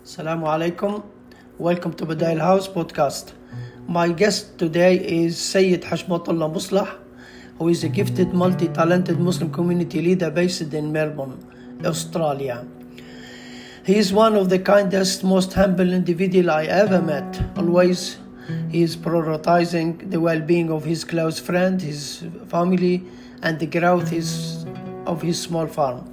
Assalamu alaikum. Welcome to Badayel House podcast. My guest today is Sayed Hashmatullah Moslih, who is a gifted, multi-talented Muslim community leader based in Melbourne, Australia. He is one of the kindest, most humble individual I ever met. Always he is prioritizing the well-being of his close friend, his family, and the growth of his small farm.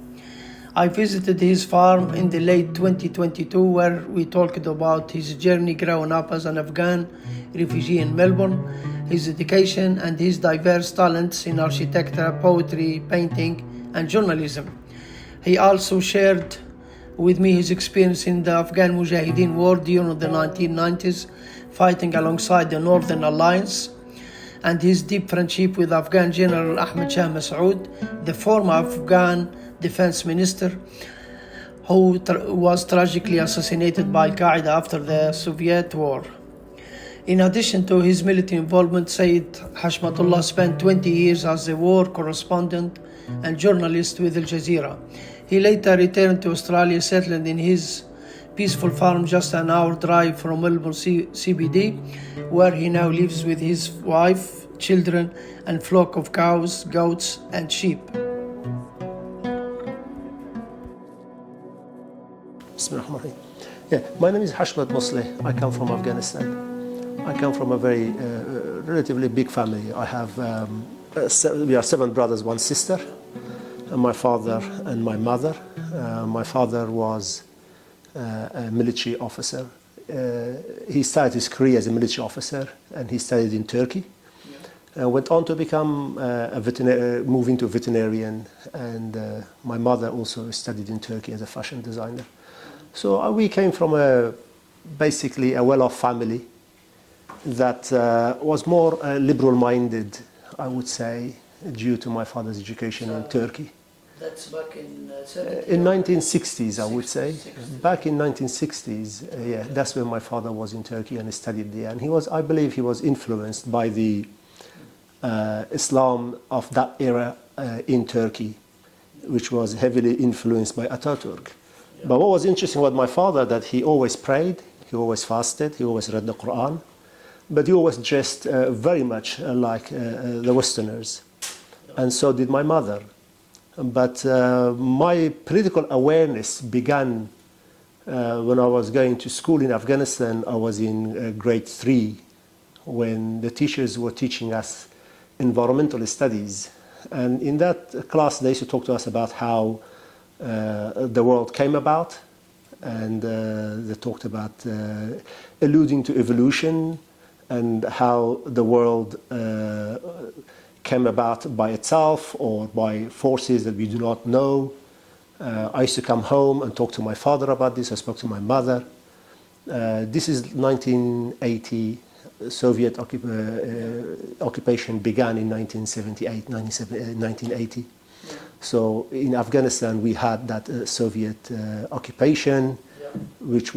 I visited his farm in the late 2022 where we talked about his journey growing up as an Afghan refugee in Melbourne, his education and his diverse talents in architecture, poetry, painting and journalism. He also shared with me his experience in the Afghan Mujahideen war during the 1990s, fighting alongside the Northern Alliance, and his deep friendship with Afghan General Ahmed Shah Masoud, the former Afghan Défense Minister, who was tragically assassinated by Al-Qaeda after the Soviet war. In addition to his military involvement, Sayed Hashmatullah spent 20 years as a war correspondent and journalist with Jazeera. He later returned to Australia, settling in his peaceful farm just an hour drive from Melbourne CBD, where he now lives with his wife, children, and flock of cows, goats, and sheep. Yeah, my name is Hashmat Moslih. I come from Afghanistan. I come from a very relatively big family. I have we are 7 brothers, 1 sister, and my father and my mother. My father was a military officer. He started his career as a military officer, and he studied in Turkey. Went on to become move into veterinarian, and my mother also studied in Turkey as a fashion designer. So we came from basically a well-off family that was more liberal-minded, I would say, due to my father's education in Turkey. That's back in 70s? In 1960s, I would say. Back in 1960s, yeah, that's when my father was in Turkey and studied there. And I believe he was influenced by the Islam of that era in Turkey, which was heavily influenced by Ataturk. But what was interesting about my father, that he always prayed, he always fasted, he always read the Quran, but he always dressed very much like the Westerners. And so did my mother. But my political awareness began when I was going to school in Afghanistan. I was in grade 3 when the teachers were teaching us environmental studies. And in that class, they used to talk to us about how the world came about, and they talked about alluding to evolution and how the world came about by itself or by forces that we do not know. I used to come home and talk to my father about this. I spoke to my mother. This is 1980. Soviet occupation began in 1978, 1980. So in Afghanistan, we had that Soviet occupation, which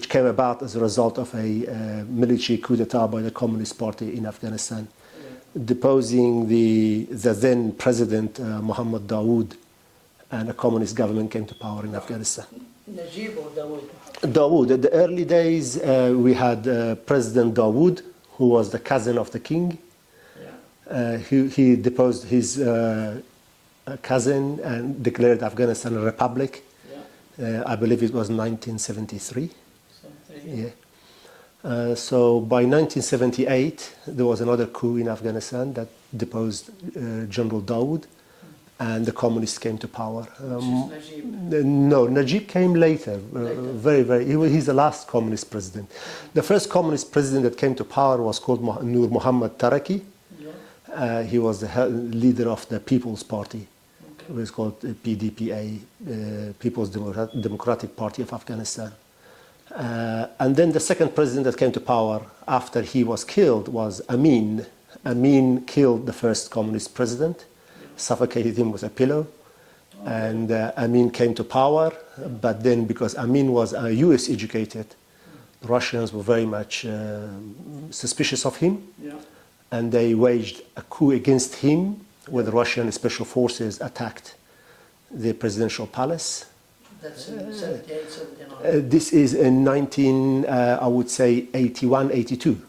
came about as a result of a military coup d'etat by the Communist Party in Afghanistan, deposing the then president Muhammad Dawood, and a communist government came to power in Afghanistan. Najib or Dawood? Dawood. In the early days, we had President Dawood, who was the cousin of the king. He deposed his cousin and declared Afghanistan a republic. I believe it was 1973. Yeah. So by 1978, there was another coup in Afghanistan that deposed General Dawood, and the communists came to power. No, Najib came later. He's the last communist president. The first communist president that came to power was called Nur Muhammad Taraki. He was the leader of the People's Party. It was called PDPA, People's Democratic Party of Afghanistan. And then the second president that came to power after he was killed was Amin. Amin killed the first communist president, suffocated him with a pillow. And Amin came to power, but then because Amin was US educated, the Russians were very much suspicious of him. And they waged a coup against him, where the Russian special forces attacked the presidential palace That's in 78, 79. This is in 19, I would say 81, 82.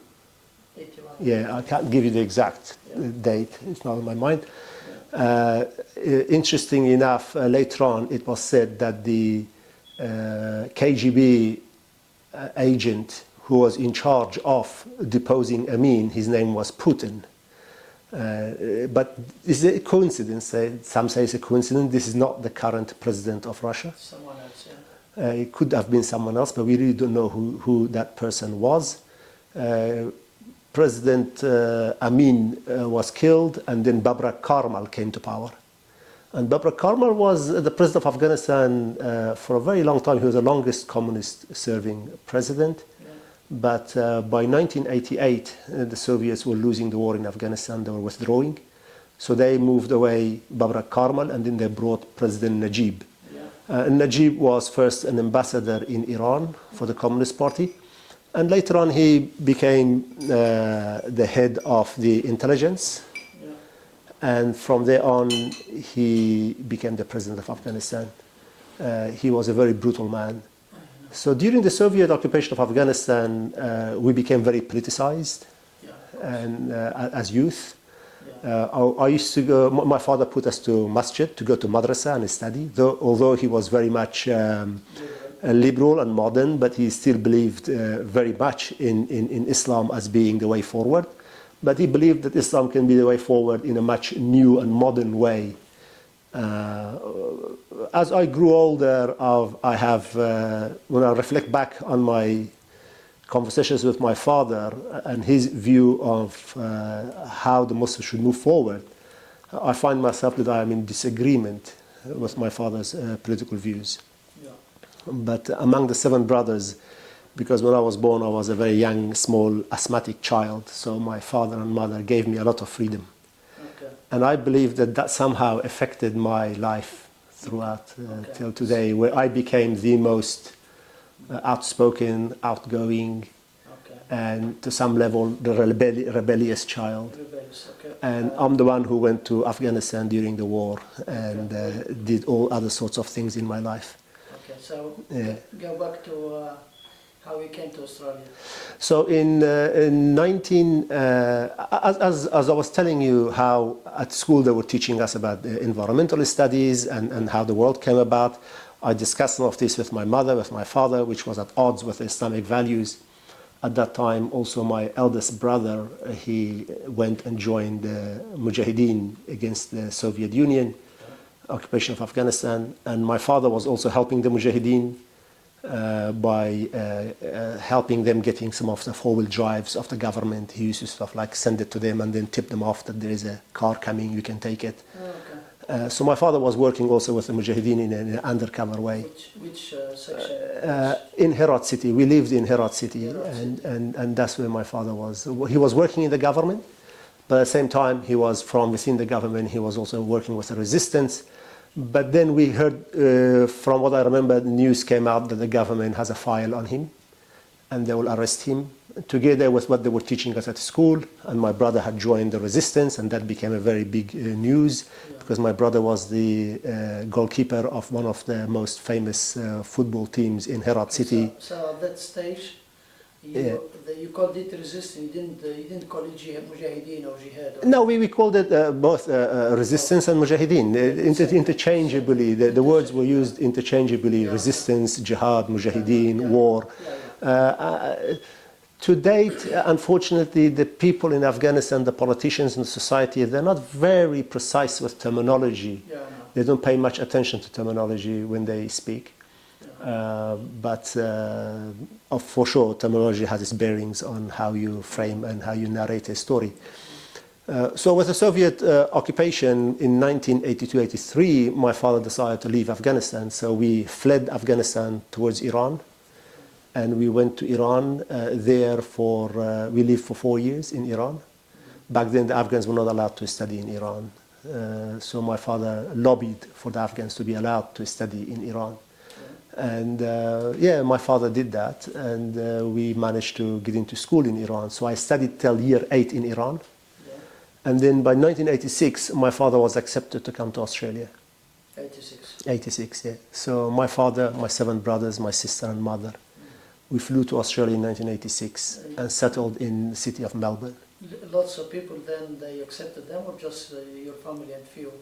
81. Yeah, I can't give you the exact date. It's not on my mind. Interesting enough, later on it was said that the KGB agent who was in charge of deposing Amin, his name was Putin. But is it a coincidence? Some say it's a coincidence. This is not the current president of Russia. Someone else, It could have been someone else, but we really don't know who that person was. President Amin was killed, and then Babrak Karmal came to power. And Babrak Karmal was the president of Afghanistan for a very long time. He was the longest communist-serving president. But by 1988, the Soviets were losing the war in Afghanistan. They were withdrawing. So they moved away Babrak Karmal, and then they brought President Najib. Najib was first an ambassador in Iran for the Communist Party. And later on, he became the head of the intelligence. And from there on, he became the president of Afghanistan. He was a very brutal man. So during the Soviet occupation of Afghanistan, we became very politicized, and as youth. I used to go, my father put us to masjid, to go to madrasa and study, although he was very much liberal and modern, but he still believed very much in Islam as being the way forward. But he believed that Islam can be the way forward in a much new and modern way. As I grew older, I have, when I reflect back on my conversations with my father and his view of how the Muslims should move forward, I find myself that I am in disagreement with my father's political views. But among the 7 brothers, because when I was born, I was a very young, small, asthmatic child, so my father and mother gave me a lot of freedom. And I believe that somehow affected my life throughout till today, where I became the most outspoken, outgoing, and to some level the rebellious child. And I'm the one who went to Afghanistan during the war and did all other sorts of things in my life. Okay, so go back to how we came to Australia. So in 19, as I was telling you how at school they were teaching us about environmental studies and how the world came about, I discussed some of this with my mother, with my father, which was at odds with Islamic values. At that time, also my eldest brother, he went and joined the Mujahideen against the Soviet Union, occupation of Afghanistan. And my father was also helping the Mujahideen by helping them getting some of the four-wheel drives of the government. He used to stuff like send it to them and then tip them off that there is a car coming, you can take it. So my father was working also with the Mujahideen in an undercover way. Which section? In Herat City. We lived in Herat City, and that's where my father was. He was working in the government, but at the same time he was from within the government. He was also working with the resistance. But then we heard, from what I remember, the news came out that the government has a file on him and they will arrest him, together with what they were teaching us at school. And my brother had joined the resistance, and that became a very big news, because my brother was the goalkeeper of one of the most famous football teams in Herat City. So at that stage, you called it resistance, you didn't call it Mujahideen or Jihad? No, we called it both resistance and Mujahideen, interchangeably. The words were used interchangeably, resistance, jihad, Mujahideen, war. To date, unfortunately, the people in Afghanistan, the politicians in society, they're not very precise with terminology. They don't pay much attention to terminology when they speak. But for sure, terminology has its bearings on how you frame and how you narrate a story. So with the Soviet occupation in 1982-83, my father decided to leave Afghanistan. So we fled Afghanistan towards Iran. And we went to Iran. We lived for 4 years in Iran. Back then, the Afghans were not allowed to study in Iran. So my father lobbied for the Afghans to be allowed to study in Iran. And my father did that, and we managed to get into school in Iran. So I studied till year 8 in Iran. And then by 1986, my father was accepted to come to Australia. 86. 86, yeah. So my father, my 7 brothers, my sister and mother, we flew to Australia in 1986 and settled in the city of Melbourne. Lots of people then, they accepted them, or just your family and few?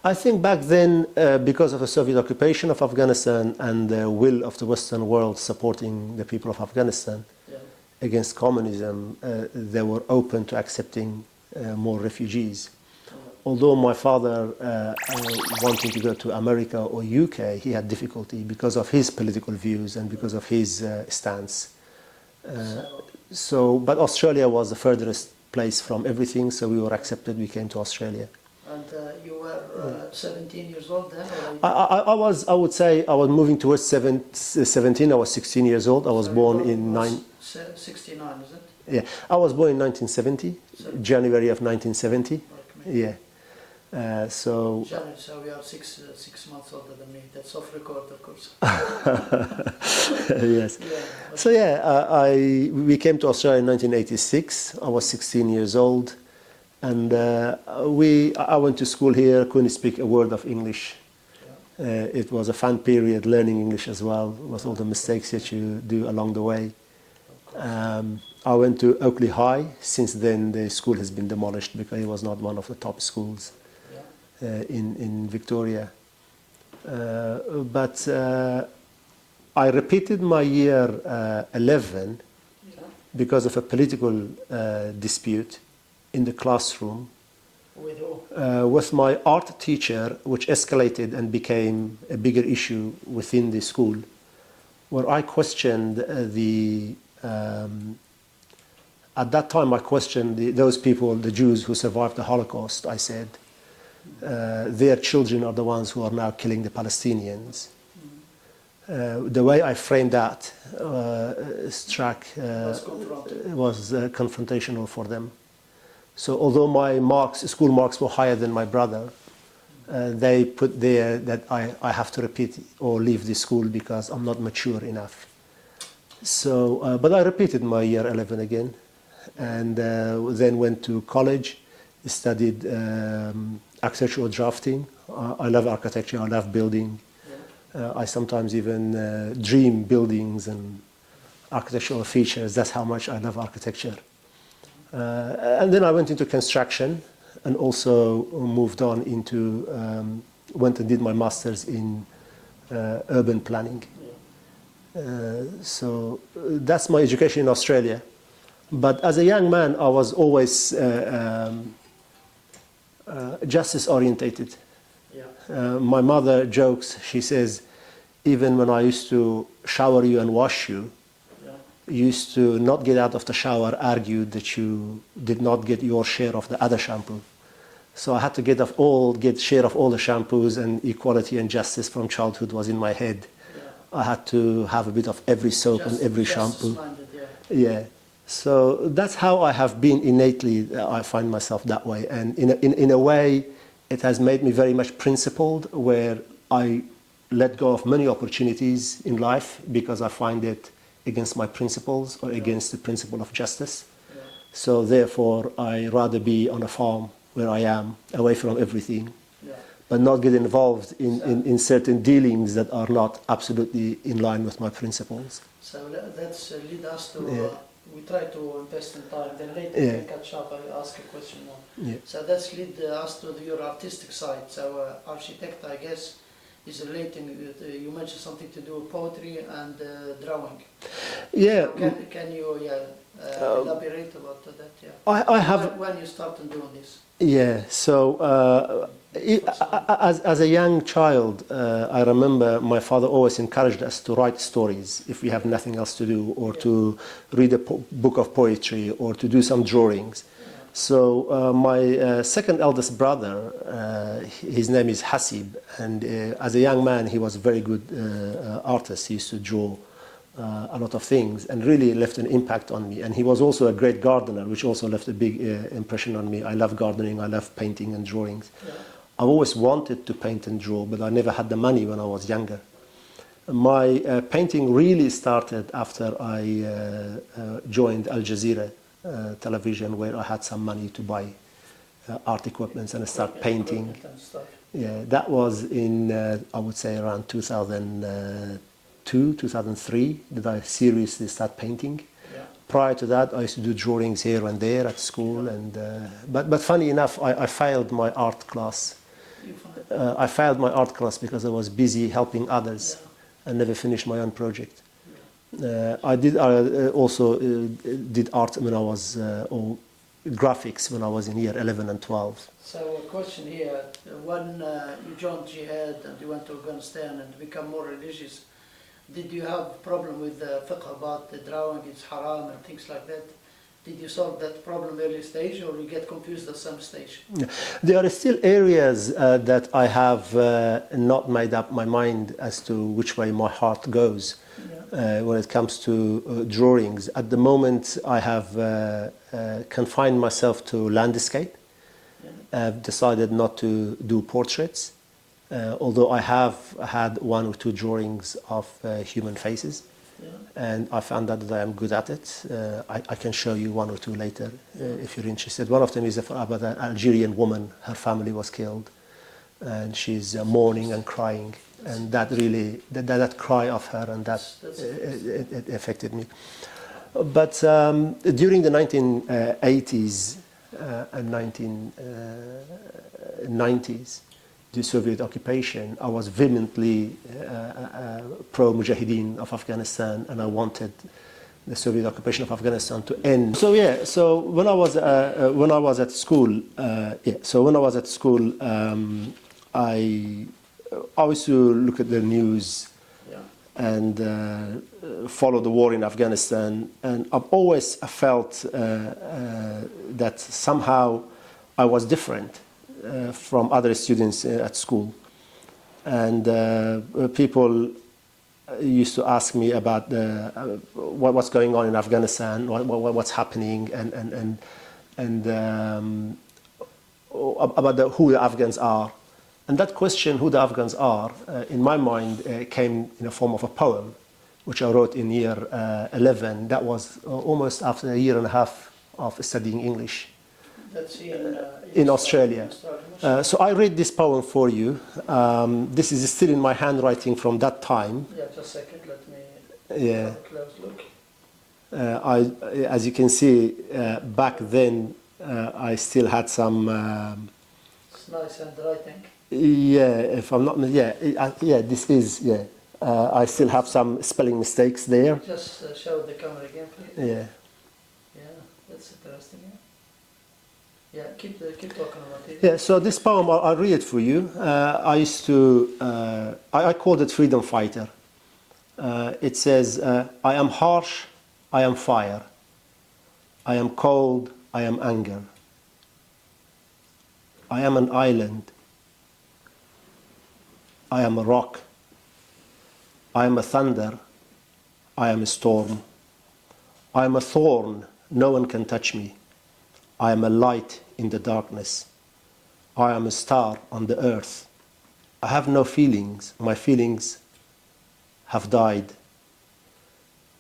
I think back then, because of the Soviet occupation of Afghanistan and the will of the Western world supporting the people of Afghanistan against communism, they were open to accepting more refugees. Although my father, wanting to go to America or UK, he had difficulty because of his political views and because of his stance. But Australia was the furthest place from everything, so we were accepted. We came to Australia. And you were 17 years old then? I would say I was moving towards 17. I was 16 years old. I was born in 69, is it? Yeah, I was born in 1970, January of 1970. Yeah. So we are six months older than me. That's off record, of course. Yes. So we came to Australia in 1986. I was 16 years old, and I went to school here. Couldn't speak a word of English. It was a fun period, learning English as well, with all the mistakes that you do along the way. I went to Oakley High. Since then, the school has been demolished because it was not one of the top schools in Victoria. But I repeated my year 11 because of a political dispute in the classroom with who? With my art teacher, which escalated and became a bigger issue within the school, where I questioned at that time I questioned those people, the Jews who survived the Holocaust. I said, their children are the ones who are now killing the Palestinians. The way I framed that was confrontational for them. So although my school marks were higher than my brother, they put there that I have to repeat or leave the school because I'm not mature enough. So, but I repeated my year 11 again, and then went to college, studied architectural drafting. I love architecture, I love building. I sometimes even dream buildings and architectural features. That's how much I love architecture. And then I went into construction and also moved on into, went and did my master's in urban planning. So that's my education in Australia. But as a young man, I was always justice orientated. My mother jokes, she says, even when I used to shower you and wash you, you used to not get out of the shower, argued that you did not get your share of the other shampoo. So I had to get share of all the shampoos, and equality and justice from childhood was in my head. I had to have a bit of every soap and every shampoo. So that's how I have been innately. I find myself that way, and in a way, it has made me very much principled, where I let go of many opportunities in life because I find it against my principles or against the principle of justice. So therefore, I rather be on a farm where I am, away from everything, but not get involved in certain dealings that are not absolutely in line with my principles. So that's lead us to, we try to invest in time, then later we can catch up, I ask a question more. So that's lead us to your artistic side. So architect, I guess, is relating, you mentioned something to do with poetry and drawing. Yeah. So can you elaborate about that? I have. When you started doing this? Yeah, so as a young child, I remember my father always encouraged us to write stories if we have nothing else to do, or to read a book of poetry, or to do some drawings. So my second eldest brother, his name is Hasib, and as a young man he was a very good artist. He used to draw a lot of things and really left an impact on me. And he was also a great gardener, which also left a big impression on me. I love gardening, I love painting and drawings. I've always wanted to paint and draw, but I never had the money when I was younger. My painting really started after I joined Al Jazeera television, where I had some money to buy art equipment and I started painting. And stuff. Yeah, that was in, I would say, around 2002, 2003, that I seriously started painting. Yeah. Prior to that, I used to do drawings here and there at school. And but funny enough, I failed my art class. I failed my art class because I was busy helping others and never finished my own project. I also did art when I was, or graphics when I was in year 11 and 12. So a question here, when you joined Jihad and you went to Afghanistan and become more religious, did you have problem with the fiqh about the drawing, it's haram and things like that? Did you solve that problem early stage or you get confused at some stage? There are still areas that I have not made up my mind as to which way my heart goes when it comes to drawings. At the moment, I have confined myself to landscape. I've decided not to do portraits, although I have had one or two drawings of human faces. And I found out that I am good at it. I can show you one or two later if you're interested. One of them is about an Algerian woman. Her family was killed, and she's mourning and crying. And that really, that cry of her, and that it affected me. But during the 1980s and 1990s, the Soviet occupation, I was vehemently pro-Mujahideen of Afghanistan, and I wanted the Soviet occupation of Afghanistan to end. So when I was at school, I used to look at the news and follow the war in Afghanistan, and I've always felt that somehow I was different from other students at school. And people used to ask me about what's going on in Afghanistan, what's happening, and about who the Afghans are. And that question, who the Afghans are, in my mind came in the form of a poem, which I wrote in year 11. That was almost after a year and a half of studying English. That's in Australia. So I read this poem for you. This is still in my handwriting from that time. Yeah, just a second, let me Yeah. have a close look. As you can see, back then I still had some. It's nice handwriting. If I'm not, this is, I still have some spelling mistakes there. Just show the camera again, please. Yeah. Yeah, that's interesting. Yeah, keep talking about it. Yeah, so this poem, I'll read it for you. I used to, I called it Freedom Fighter. It says, I am harsh, I am fire. I am cold, I am anger. I am an island. I am a rock. I am a thunder. I am a storm. I am a thorn. No one can touch me. I am a light in the darkness. I am a star on the earth. I have no feelings. My feelings have died.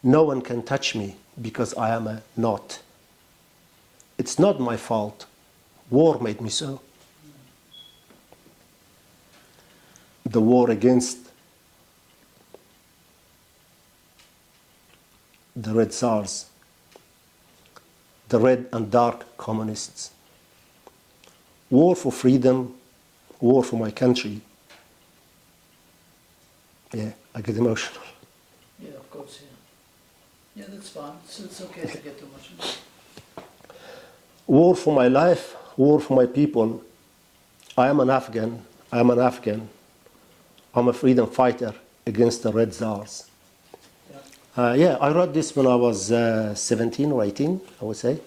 No one can touch me because I am a knot. It's not my fault. War made me so. The war against the Red Tsars, the red and dark communists. War for freedom, war for my country. Yeah, I get emotional. Yeah, of course, yeah. Yeah, that's fine. It's okay to get emotional. War for my life, war for my people. I am an Afghan. I am an Afghan. I'm a freedom fighter against the Red Tsars. Yeah, I wrote this when I was 17 or 18, I would say.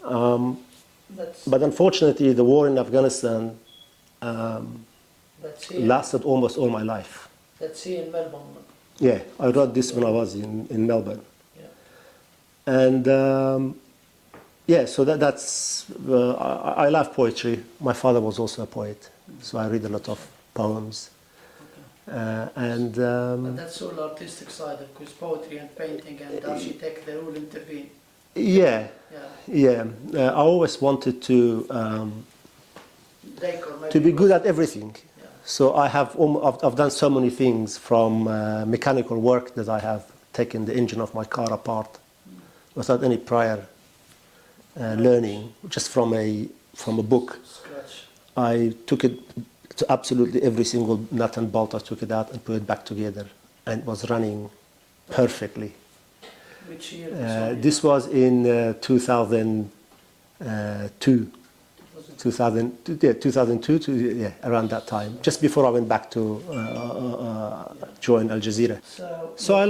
But unfortunately, the war in Afghanistan lasted almost all my life. That's here in Melbourne. Yeah, I wrote this when I was in Melbourne. Yeah. And so that's, I love poetry. My father was also a poet, so I read a lot of poems. But that's all artistic side, because poetry and painting and architect, they all intervene. Yeah, Yeah. yeah. I always wanted to be good at everything. Yeah. So I've done so many things from mechanical work that I have taken the engine of my car apart without any prior learning, just from a book. Scratch. I took it to absolutely every single nut and bolt. I took it out and put it back together, and it was running perfectly. Which year? This was in 2002. 2002 around that time, just before I went back to join Al Jazeera. So I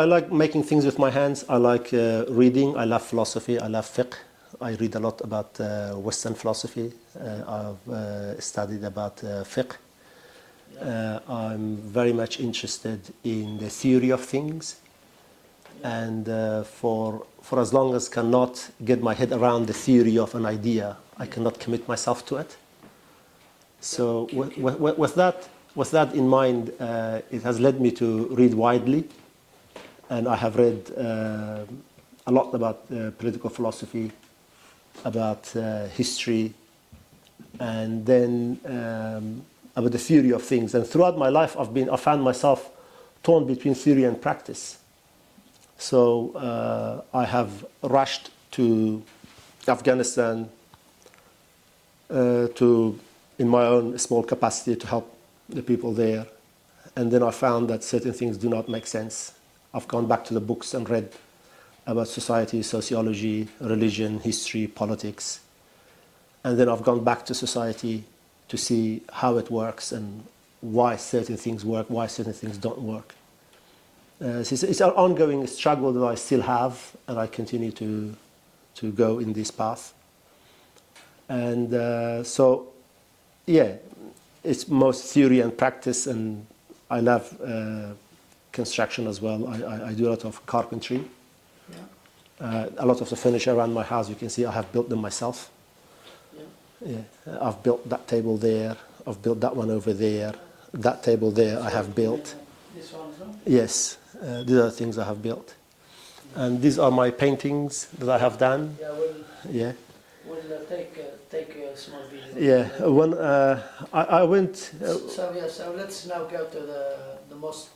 like making things with my hands. I like reading. I love philosophy. I love fiqh. I read a lot about Western philosophy. I've studied about fiqh. I'm very much interested in the theory of things, and for as long as cannot get my head around the theory of an idea, I cannot commit myself to it. So with that in mind, it has led me to read widely, and I have read a lot about political philosophy, about history, and then about the theory of things. And throughout my life, I found myself torn between theory and practice. So I have rushed to Afghanistan in my own small capacity to help the people there. And then I found that certain things do not make sense. I've gone back to the books and read about society, sociology, religion, history, politics. And then I've gone back to society to see how it works and why certain things work, why certain things don't work. It's an ongoing struggle that I still have, and I continue to go in this path. And it's most theory and practice, and I love construction as well. I do a lot of carpentry. Yeah. A lot of the furniture around my house, you can see I have built them myself. Yeah. I've built that table there. I've built that one over there. That table there I have built. This one, no? Yes, these are the things I have built. And these are my paintings that I have done. Yeah, we'll take a small video. Yeah, when I went... So let's now go to the most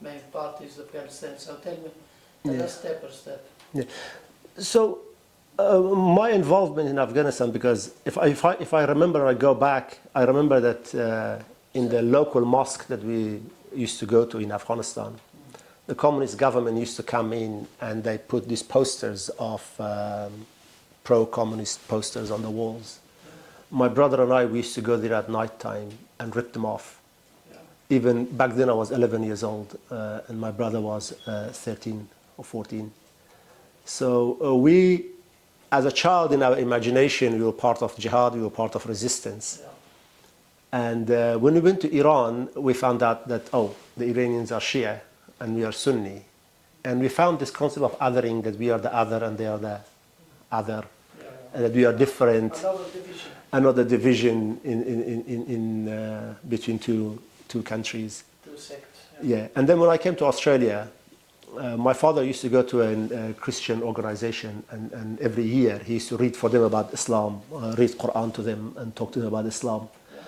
main part is Afghanistan. So tell us step by step. Yeah. So my involvement in Afghanistan, because if I remember, I go back, I remember that in the local mosque that we used to go to in Afghanistan, the communist government used to come in and they put these posters of pro-communist posters on the walls. My brother and I, we used to go there at night time and rip them off. Yeah. Even back then I was 11 years old and my brother was 13 or 14. So we, as a child in our imagination, we were part of jihad, we were part of resistance. Yeah. And when we went to Iran, we found out that, the Iranians are Shia and we are Sunni. And we found this concept of othering, that we are the other and they are the other, and that we are different. Another division in between two countries. Two sects. Yeah. And then when I came to Australia, my father used to go to a Christian organization, and every year he used to read for them about Islam, read Quran to them and talk to them about Islam. Yeah.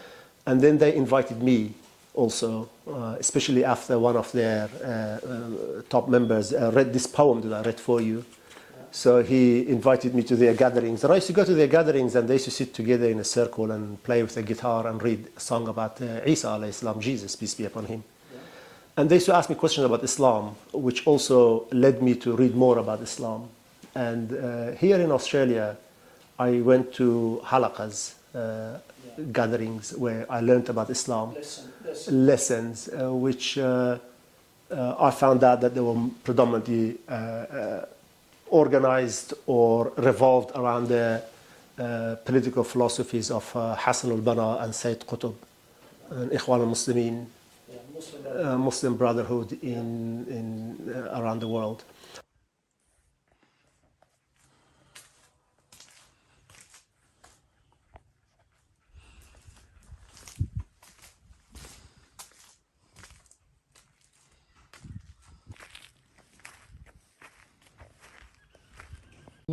And then they invited me also, especially after one of their top members read this poem that I read for you. So he invited me to their gatherings. And I used to go to their gatherings and they used to sit together in a circle and play with a guitar and read a song about Isa alayhi salam, Jesus, peace be upon him. Yeah. And they used to ask me questions about Islam, which also led me to read more about Islam. And here in Australia, I went to halaqas, gatherings, where I learned about Islam. Lessons, which I found out that they were predominantly organized or revolved around the political philosophies of Hassan al-Banna and Sayyid Qutb and Ikhwan al-Muslimin, Muslim Brotherhood in around the world.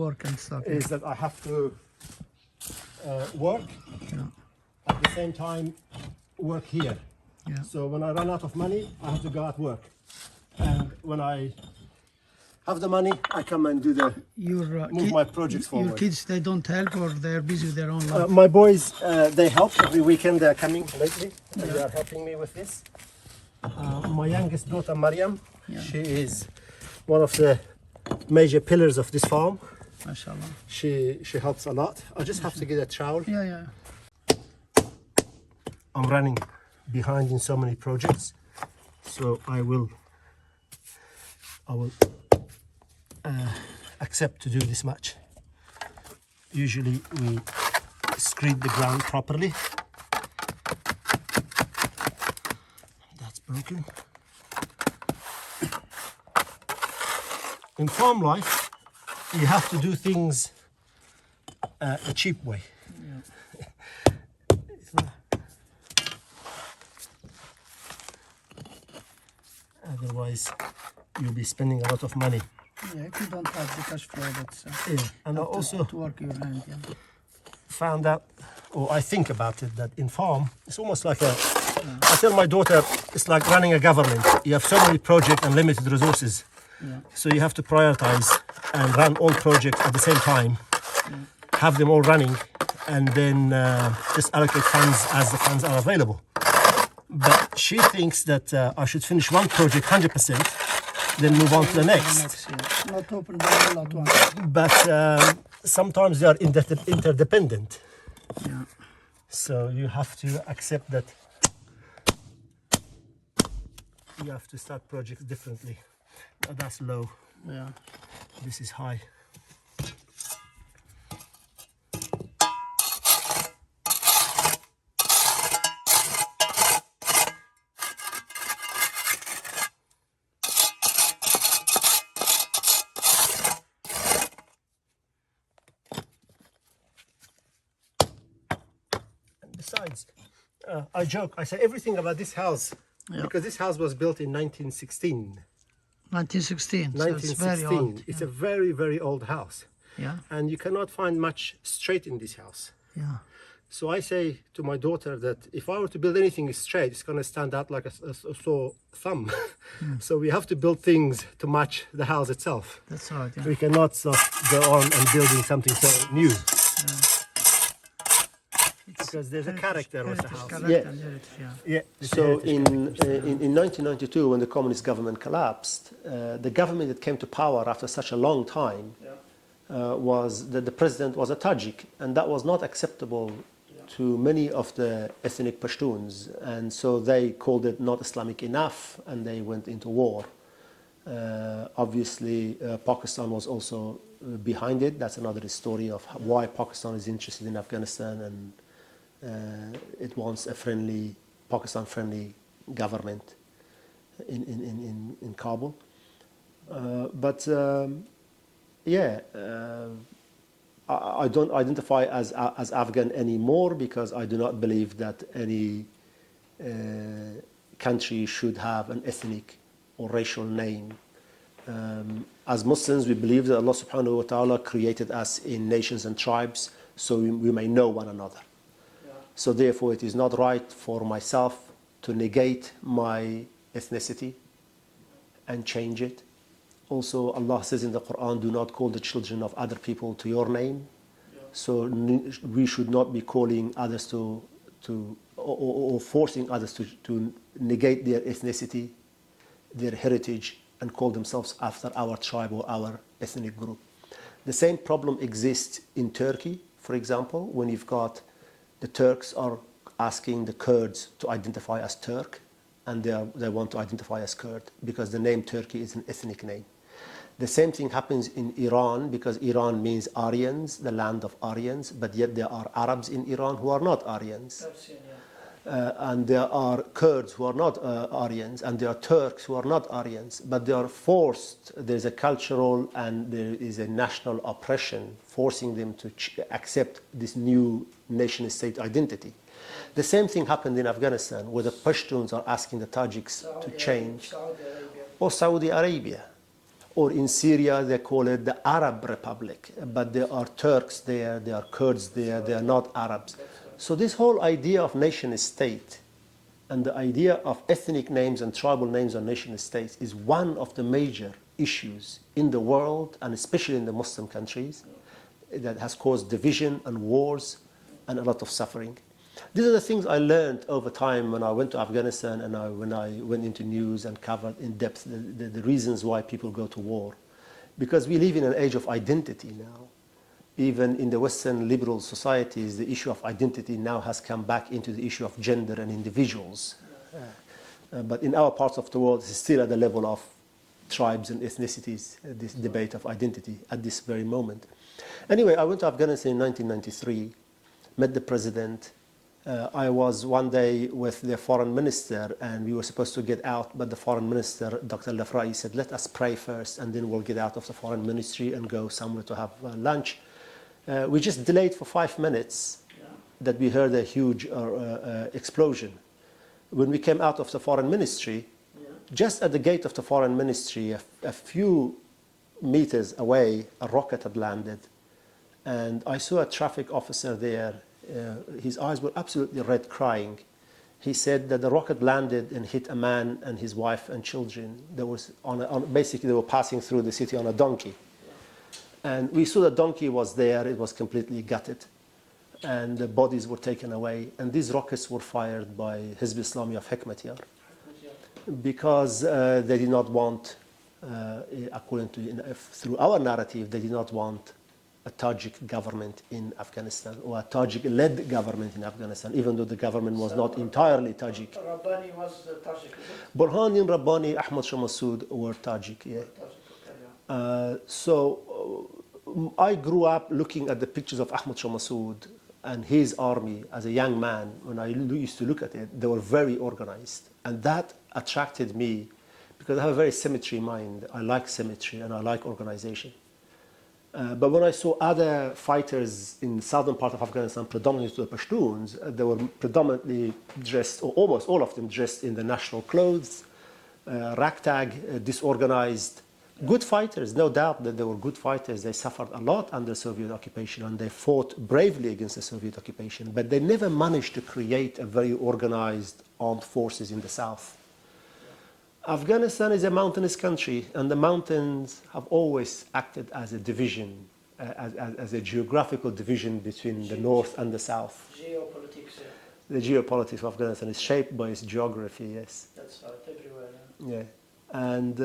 work and stuff. is that I have to work at the same time work here. Yeah. So when I run out of money, I have to go at work. And when I have the money, I come and do the move my projects forward. Your kids, they don't help, or they're busy with their own life? My boys, they help every weekend. They're coming lately. And they are helping me with this. My youngest daughter, Mariam, she is one of the major pillars of this farm. MashaAllah. She helps a lot. I just have to get a trowel. Yeah. I'm running behind in so many projects, so I will accept to do this much. Usually we screed the ground properly. That's broken. In farm life, you have to do things a cheap way. It's not. Otherwise, you'll be spending a lot of money. Yeah, if you don't have the cash flow, that's And I also to work your hand. found out, or I think about it, that in farm, it's almost like I tell my daughter, it's like running a government. You have so many projects and limited resources. So you have to prioritize and run all projects at the same time, have them all running, and then just allocate funds as the funds are available. But she thinks that I should finish one project 100%, then move on to the next. Not open by all at once. But sometimes they are interdependent. Yeah. So you have to accept that you have to start projects differently. That's low. Yeah. This is high. And besides, I joke, I say everything about this house, because this house was built in 1916. 1916. So 1916. it's very old. It's a very, very old house. Yeah. And you cannot find much straight in this house. Yeah. So I say to my daughter that if I were to build anything straight, it's going to stand out like a sore thumb. So we have to build things to match the house itself. That's right. Yeah. We cannot go on and building something so new. Because there's a character with the house. So in 1992, when the communist government collapsed, the government that came to power after such a long time was that the president was a Tajik, and that was not acceptable to many of the ethnic Pashtuns, and so they called it not Islamic enough, and they went into war. Obviously, Pakistan was also behind it. That's another story of why Pakistan is interested in Afghanistan, and it wants a friendly, Pakistan-friendly government in Kabul. I don't identify as Afghan anymore, because I do not believe that any country should have an ethnic or racial name. As Muslims, we believe that Allah subhanahu wa ta'ala created us in nations and tribes so we may know one another. So therefore, it is not right for myself to negate my ethnicity and change it. Also, Allah says in the Quran, do not call the children of other people to your name. So we should not be calling others or forcing others to negate their ethnicity, their heritage, and call themselves after our tribe or our ethnic group. The same problem exists in Turkey, for example, when you've got the Turks are asking the Kurds to identify as Turk, and they want to identify as Kurd because the name Turkey is an ethnic name. The same thing happens in Iran, because Iran means Aryans, the land of Aryans, but yet there are Arabs in Iran who are not Aryans. And there are Kurds who are not Aryans, and there are Turks who are not Aryans, but they are forced. There's a cultural and there is a national oppression forcing them to accept this new nation-state identity. The same thing happened in Afghanistan, where the Pashtuns are asking the Tajiks to change, or Saudi Arabia. Or in Syria, they call it the Arab Republic, but there are Turks there, there are Kurds there, they are not Arabs. So this whole idea of nation state and the idea of ethnic names and tribal names on nation states is one of the major issues in the world, and especially in the Muslim countries, that has caused division and wars and a lot of suffering. These are the things I learned over time when I went to Afghanistan and when I went into news and covered in depth the reasons why people go to war. Because we live in an age of identity now. Even in the Western liberal societies, the issue of identity now has come back into the issue of gender and individuals. But in our parts of the world, it's still at the level of tribes and ethnicities, this debate of identity at this very moment. Anyway, I went to Afghanistan in 1993, met the president. I was one day with the foreign minister, and we were supposed to get out, but the foreign minister, Dr. Lafrai, said, let us pray first, and then we'll get out of the foreign ministry and go somewhere to have lunch. We just delayed for 5 minutes that we heard a huge explosion. When we came out of the foreign ministry, just at the gate of the foreign ministry, a few meters away, a rocket had landed. And I saw a traffic officer there. His eyes were absolutely red, crying. He said that the rocket landed and hit a man and his wife and children. Basically, they were passing through the city on a donkey. And we saw the donkey was there. It was completely gutted. And the bodies were taken away. And these rockets were fired by Hizb Islami of Hekmatyar. Because they did not want, according to, through our narrative, they did not want a Tajik government in Afghanistan, or a Tajik-led government in Afghanistan, even though the government was not entirely Tajik. Rabbani was Tajik, is it? Burhanuddin Rabbani, Ahmed Shah Masoud were Tajik, yeah. I grew up looking at the pictures of Ahmed Shah Masoud and his army as a young man. When I used to look at it, they were very organized. And that attracted me because I have a very symmetry mind. I like symmetry and I like organization. But when I saw other fighters in the southern part of Afghanistan, predominantly the Pashtuns, they were predominantly dressed, or almost all of them dressed in the national clothes, ragtag, disorganized. Good fighters, no doubt that they were good fighters. They suffered a lot under Soviet occupation and they fought bravely against the Soviet occupation, but they never managed to create a very organized armed forces in the south. Afghanistan is a mountainous country, and the mountains have always acted as a division, as a geographical division between the north and the south. Geopolitics. The geopolitics of Afghanistan is shaped by its geography, yes. That's right, everywhere. Yeah. And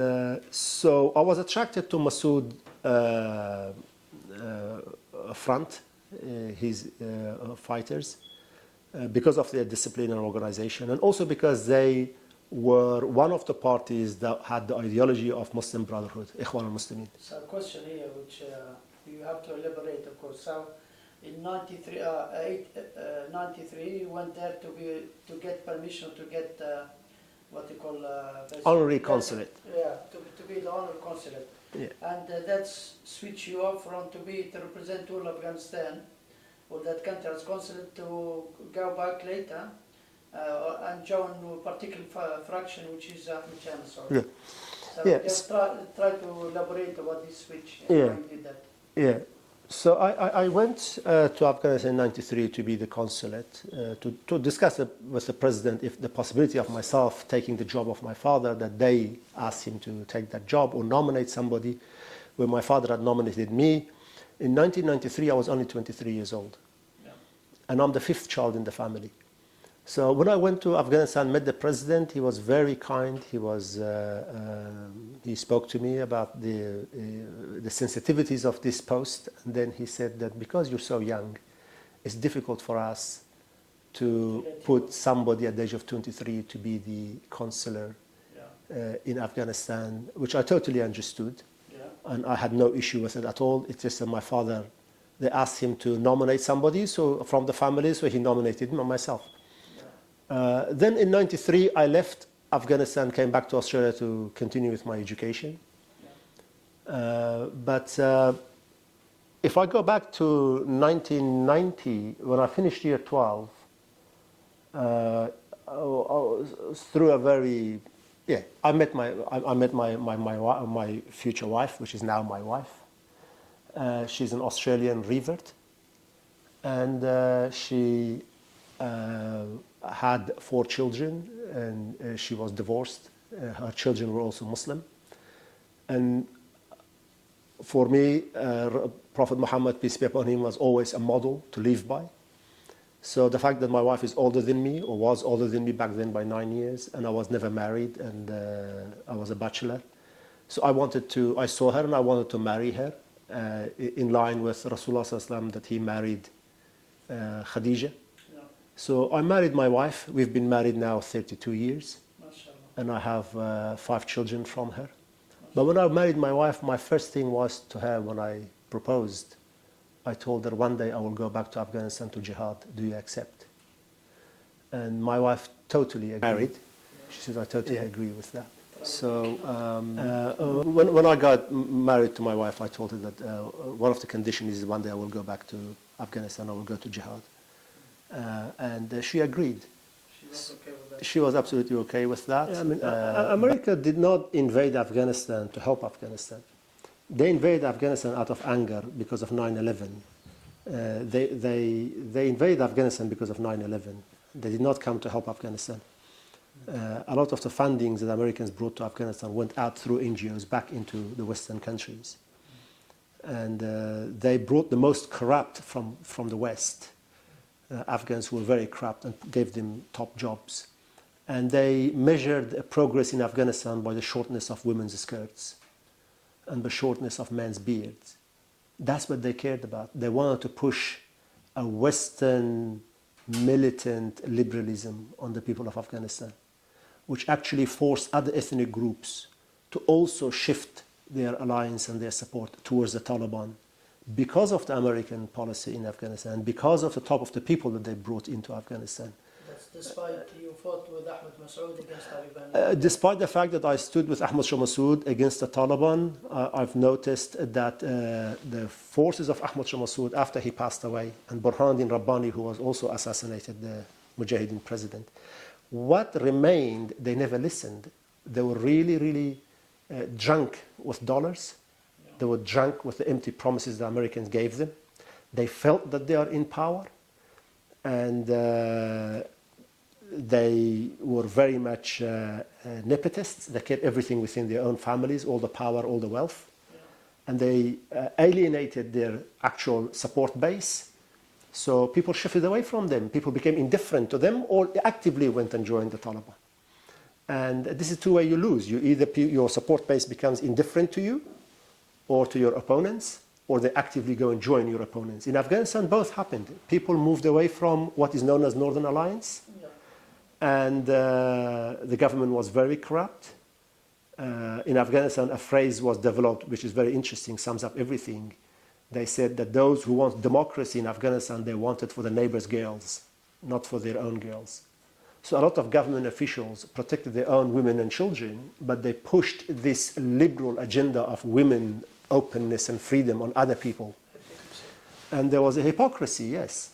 so I was attracted to Massoud front, his fighters, because of their discipline and organization, and also because they were one of the parties that had the ideology of Muslim Brotherhood, Ikhwan al-Muslimin. So a question here, which you have to elaborate, of course. So in 93, you went there to get permission to get what you call honorary consulate. Yeah, to be the honorary consulate. Yeah. And that's switch you off from to represent all Afghanistan or that country as consulate to go back later. And join a particular fraction, which is Ahmed Shah. Yeah. So Yeah. just try to elaborate about this switch. Yeah. How you did that. Yeah. So I went to Afghanistan in '93 to be the consulate, to discuss with the president if the possibility of myself taking the job of my father, that they asked him to take that job or nominate somebody, where my father had nominated me. In 1993, I was only 23 years old. Yeah. And I'm the fifth child in the family. So when I went to Afghanistan, met the president, he was very kind. He spoke to me about the sensitivities of this post. And then he said that because you're so young, it's difficult for us to put somebody at the age of 23 to be the consular in Afghanistan, which I totally understood. Yeah. And I had no issue with it at all. It's just that my father, they asked him to nominate somebody from the family, so he nominated me and myself. Then in '93, I left Afghanistan, came back to Australia to continue with my education. But if I go back to 1990, when I finished year 12, through a very Yeah, I met my future wife, which is now my wife. She's an Australian revert, and she had 4 children, and she was divorced. Her children were also Muslim. And for me, Prophet Muhammad, peace be upon him, was always a model to live by. So the fact that my wife is older than me, or was older than me back then by 9 years, and I was never married, and I was a bachelor. So I saw her and I wanted to marry her, in line with Rasulullah Sallallahu Alaihi Wasallam, that he married Khadija. Yeah. So I married my wife. We've been married now 32 years. MashaAllah. And I have 5 children from her. But when I married my wife, my first thing was to her, when I proposed, I told her, one day I will go back to Afghanistan to jihad. Do you accept? And my wife totally agreed. She said, I totally agree with that. So when I got married to my wife, I told her that one of the conditions is one day I will go back to Afghanistan, I will go to jihad. And she agreed. She was okay with that? She was absolutely okay with that. Yeah, I mean, America did not invade Afghanistan to help Afghanistan. They invaded Afghanistan out of anger because of 9/11. They invaded Afghanistan because of 9/11. They did not come to help Afghanistan. A lot of the fundings that Americans brought to Afghanistan went out through NGOs back into the Western countries. And they brought the most corrupt from the West. Afghans who were very corrupt, and gave them top jobs. And they measured progress in Afghanistan by the shortness of women's skirts and the shortness of men's beards. That's what they cared about. They wanted to push a Western militant liberalism on the people of Afghanistan, which actually forced other ethnic groups to also shift their alliance and their support towards the Taliban, because of the American policy in Afghanistan, because of the top of the people that they brought into Afghanistan. That's despite you fought with Ahmed Masoud against Taliban? Despite the fact that I stood with Ahmed Shah Massoud against the Taliban, I've noticed that the forces of Ahmed Shah Massoud, after he passed away, and Burhanuddin Rabbani, who was also assassinated, the Mujahideen president, what remained, they never listened. They were really, really drunk with dollars. They were drunk with the empty promises the Americans gave them. They felt that they are in power, and they were very much nepotists. They kept everything within their own families, all the power, all the wealth. Yeah. And they alienated their actual support base. So people shifted away from them. People became indifferent to them, or actively went and joined the Taliban. And this is two ways you lose. Your support base becomes indifferent to you, or to your opponents, or they actively go and join your opponents. In Afghanistan, both happened. People moved away from what is known as Northern Alliance, Yeah. and the government was very corrupt. In Afghanistan, a phrase was developed which is very interesting, sums up everything. They said that those who want democracy in Afghanistan, they want it for the neighbors' girls, not for their own girls. So a lot of government officials protected their own women and children, but they pushed this liberal agenda of women, openness and freedom on other people. And there was a hypocrisy, yes.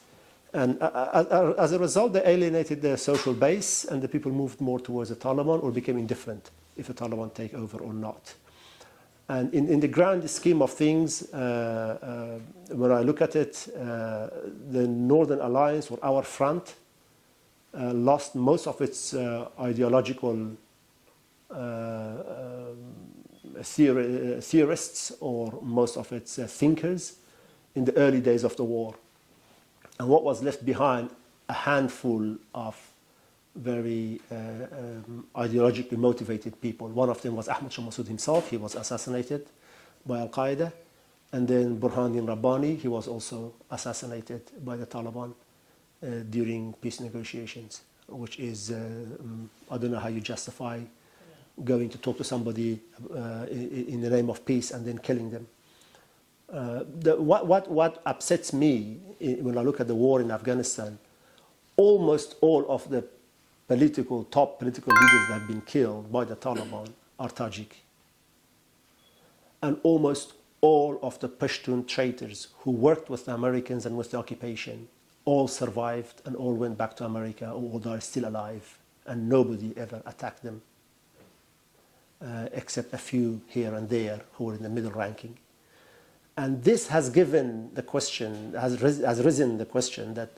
And as a result, they alienated their social base, and the people moved more towards the Taliban, or became indifferent if the Taliban take over or not. And in the grand scheme of things, when I look at it, the Northern Alliance, or our front, lost most of its ideological theorists, or most of its thinkers, in the early days of the war. And what was left behind, a handful of very ideologically motivated people. One of them was Ahmed Shah Massoud himself. He was assassinated by Al-Qaeda. And then Burhanuddin Rabbani, he was also assassinated by the Taliban during peace negotiations, which is, I don't know how you justify going to talk to somebody in the name of peace and then killing them. What upsets me when I look at the war in Afghanistan, almost all of the top political leaders that have been killed by the Taliban are Tajik. And almost all of the Pashtun traitors who worked with the Americans and with the occupation all survived and all went back to America, or they are still alive, and nobody ever attacked them. except a few here and there who were in the middle ranking. And this has given the question, has risen the question that,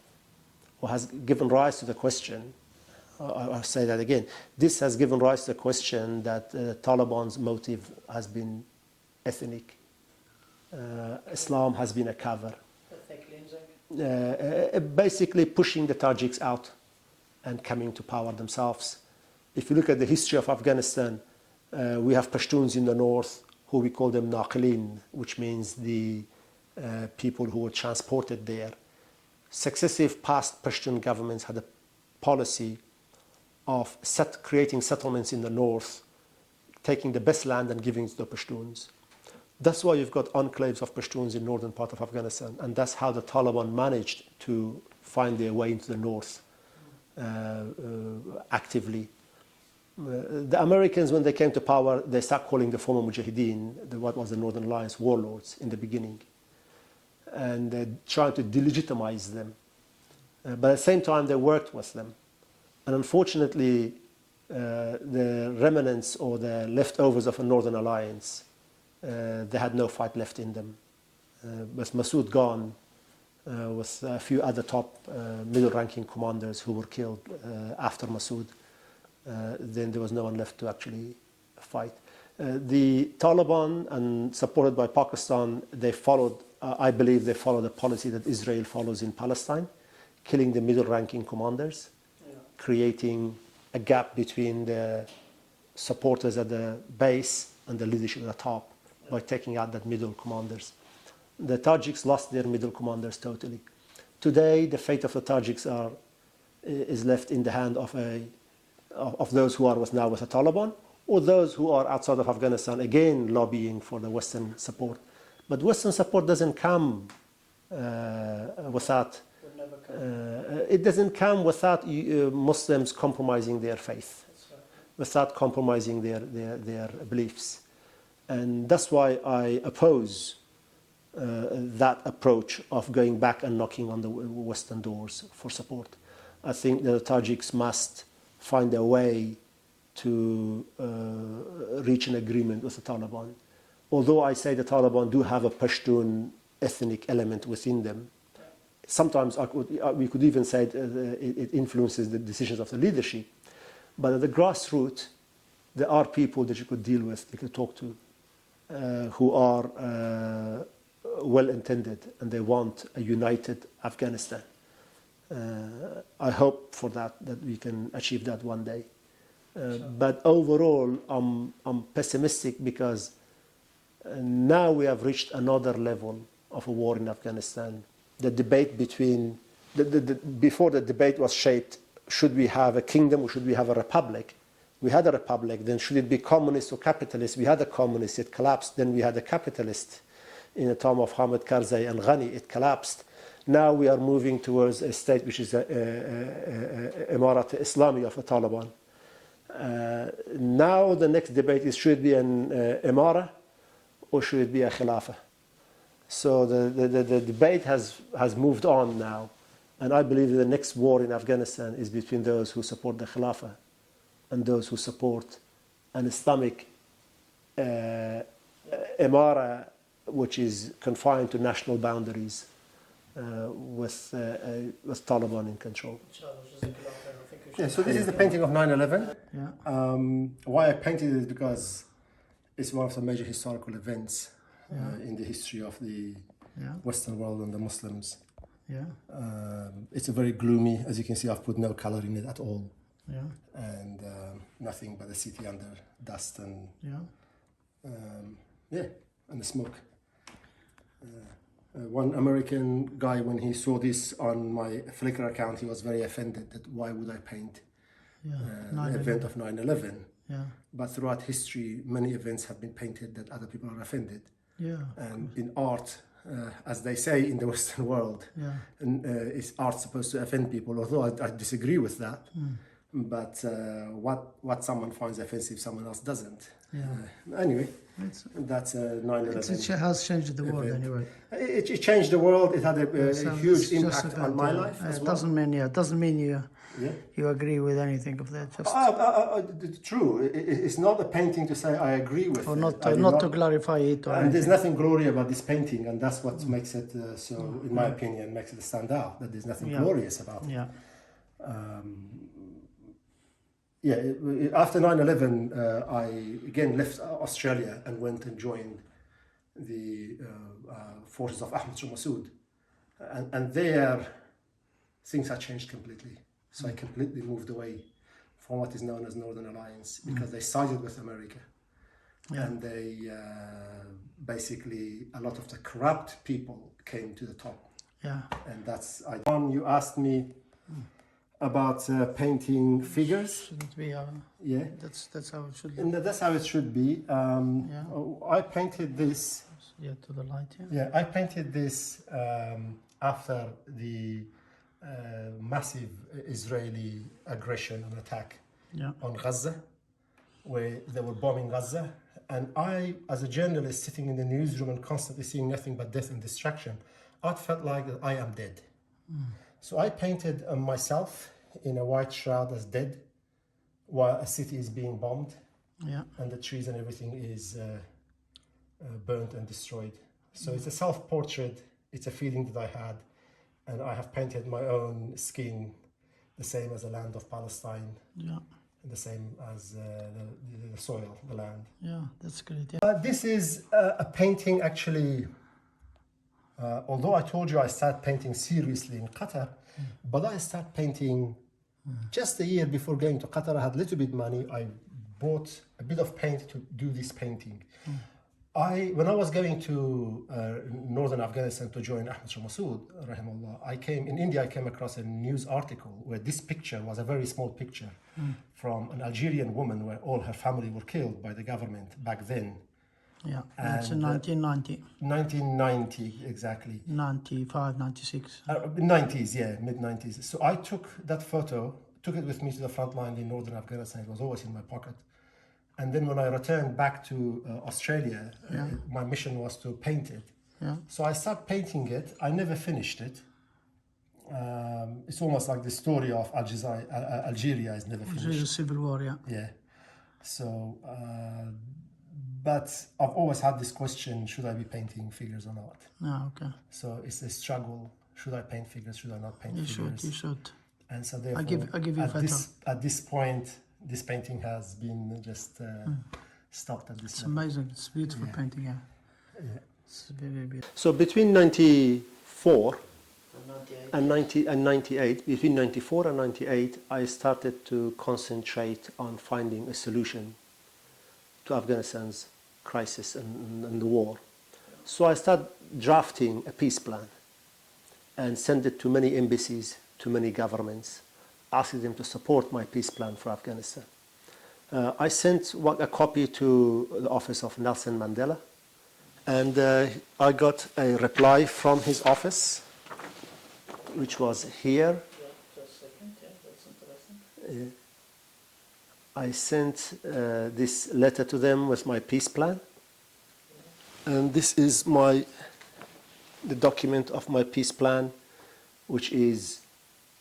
or has given rise to the question, I'll say that again, this has given rise to the question that Taliban's motive has been ethnic. Islam has been a cover. Basically pushing the Tajiks out and coming to power themselves. If you look at the history of Afghanistan, we have Pashtuns in the north, who we call them Naqilin, which means the people who were transported there. Successive past Pashtun governments had a policy of creating settlements in the north, taking the best land and giving it to the Pashtuns. That's why you've got enclaves of Pashtuns in northern part of Afghanistan, and that's how the Taliban managed to find their way into the north actively. The Americans, when they came to power, they started calling the former Mujahideen, what was the Northern Alliance, warlords in the beginning, and they tried to delegitimize them. But at the same time, they worked with them. And unfortunately, the remnants or the leftovers of a Northern Alliance, they had no fight left in them. With Massoud gone, with a few other top middle-ranking commanders who were killed after Masoud, then there was no one left to actually fight. The Taliban, and supported by Pakistan, they followed, I believe they followed a policy that Israel follows in Palestine, killing the middle-ranking commanders, creating a gap between the supporters at the base and the leadership at the top by taking out the middle commanders. The Tajiks lost their middle commanders totally. Today, the fate of the Tajiks is left in the hand of those who are now with the Taliban, or those who are outside of Afghanistan, again lobbying for the Western support. But Western support doesn't come without. It doesn't come without Muslims compromising their faith, without compromising their beliefs. And that's why I oppose that approach of going back and knocking on the Western doors for support. I think the Tajiks must find a way to reach an agreement with the Taliban. Although I say the Taliban do have a Pashtun ethnic element within them, sometimes we could even say it influences the decisions of the leadership. But at the grassroots, there are people that you could deal with, you could talk to, who are well-intended, and they want a united Afghanistan. I hope for that we can achieve that one day. But overall, I'm pessimistic because now we have reached another level of a war in Afghanistan. The debate before the debate was shaped, should we have a kingdom or should we have a republic? We had a republic, then should it be communist or capitalist? We had a communist, it collapsed. Then we had a capitalist in the time of Hamid Karzai and Ghani, it collapsed. Now we are moving towards a state which is Imarat Islami of the Taliban. Now the next debate is, should it be an Imara or should it be a Khilafah? So the debate has moved on now. And I believe that the next war in Afghanistan is between those who support the Khilafah and those who support an Islamic Imara which is confined to national boundaries with Taliban in control. Yeah, so this is the painting of 9/11. Yeah. Why I painted it is because it's one of the major historical events in the history of the Western world and the Muslims. Yeah. It's a very gloomy, as you can see, I've put no color in it at all. Yeah. And nothing but the city under dust and and the smoke. One American guy, when he saw this on my Flickr account, he was very offended that why would I paint the event of 9/11? Yeah. But throughout history, many events have been painted that other people are offended. Yeah. And in art, as they say in the Western world, is art supposed to offend people? Although I disagree with that. But what someone finds offensive, someone else doesn't. Yeah. Anyway, that's 9/11. It has changed the world anyway. It changed the world. It had a huge impact on my life as well. It doesn't mean Yeah. you agree with anything of that. Just True. It's not a painting to say I agree with or it. not I to, did not to clarify it or And there's anything. nothing glorious about this painting, and that's what makes it in my opinion, makes it stand out. That there's nothing glorious about it. Yeah. After 9/11, I again left Australia and went and joined the forces of Ahmed Shah Masoud, and there things had changed completely. So I completely moved away from what is known as Northern Alliance because they sided with America, and they basically a lot of the corrupt people came to the top. Yeah. And that's you asked me about painting figures. Shouldn't be. Yeah, That's how it should be. and that's how it should be. I painted this. Yeah, to the light. Yeah. Yeah, I painted this after the massive Israeli aggression and attack on Gaza, where they were bombing Gaza. And I, as a journalist sitting in the newsroom and constantly seeing nothing but death and destruction, I felt like that I am dead. So I painted myself in a white shroud as dead while a city is being bombed and the trees and everything is burnt and destroyed. So it's a self-portrait, it's a feeling that I had, and I have painted my own skin the same as the land of Palestine, and the same as the soil, the land. Yeah, that's great. Yeah. This is a painting actually, although I told you I started painting seriously in Qatar, but I started painting just a year before going to Qatar. I had a little bit money. I bought a bit of paint to do this painting. When I was going to northern Afghanistan to join Ahmed Shah Massoud, rahimahullah, in India I came across a news article where this picture was a very small picture from an Algerian woman where all her family were killed by the government back then. Yeah, that's in 1990. 1990, exactly. 95, 96. 90s, yeah, mid-90s. So I took that photo, took it with me to the front line in northern Afghanistan. It was always in my pocket. And then when I returned back to Australia, my mission was to paint it. Yeah. So I started painting it. I never finished it. It's almost like the story of Algeria is never It's finished. a civil war, yeah. Yeah. So, but I've always had this question, should I be painting figures or not? Ah, okay. So it's a struggle. Should I paint figures? Should I not paint figures? You should. And so therefore, I give you at this point, this painting has been just stopped at this It's level. amazing. It's beautiful painting, yeah. It's very, very beautiful. So between 94 and 98, between 94 and 98, I started to concentrate on finding a solution to Afghanistan's crisis and the war. So I started drafting a peace plan and sent it to many embassies, to many governments, asking them to support my peace plan for Afghanistan. I sent a copy to the office of Nelson Mandela, and I got a reply from his office, which was here. Just a second, that's interesting. I sent this letter to them with my peace plan, and this is the document of my peace plan, which is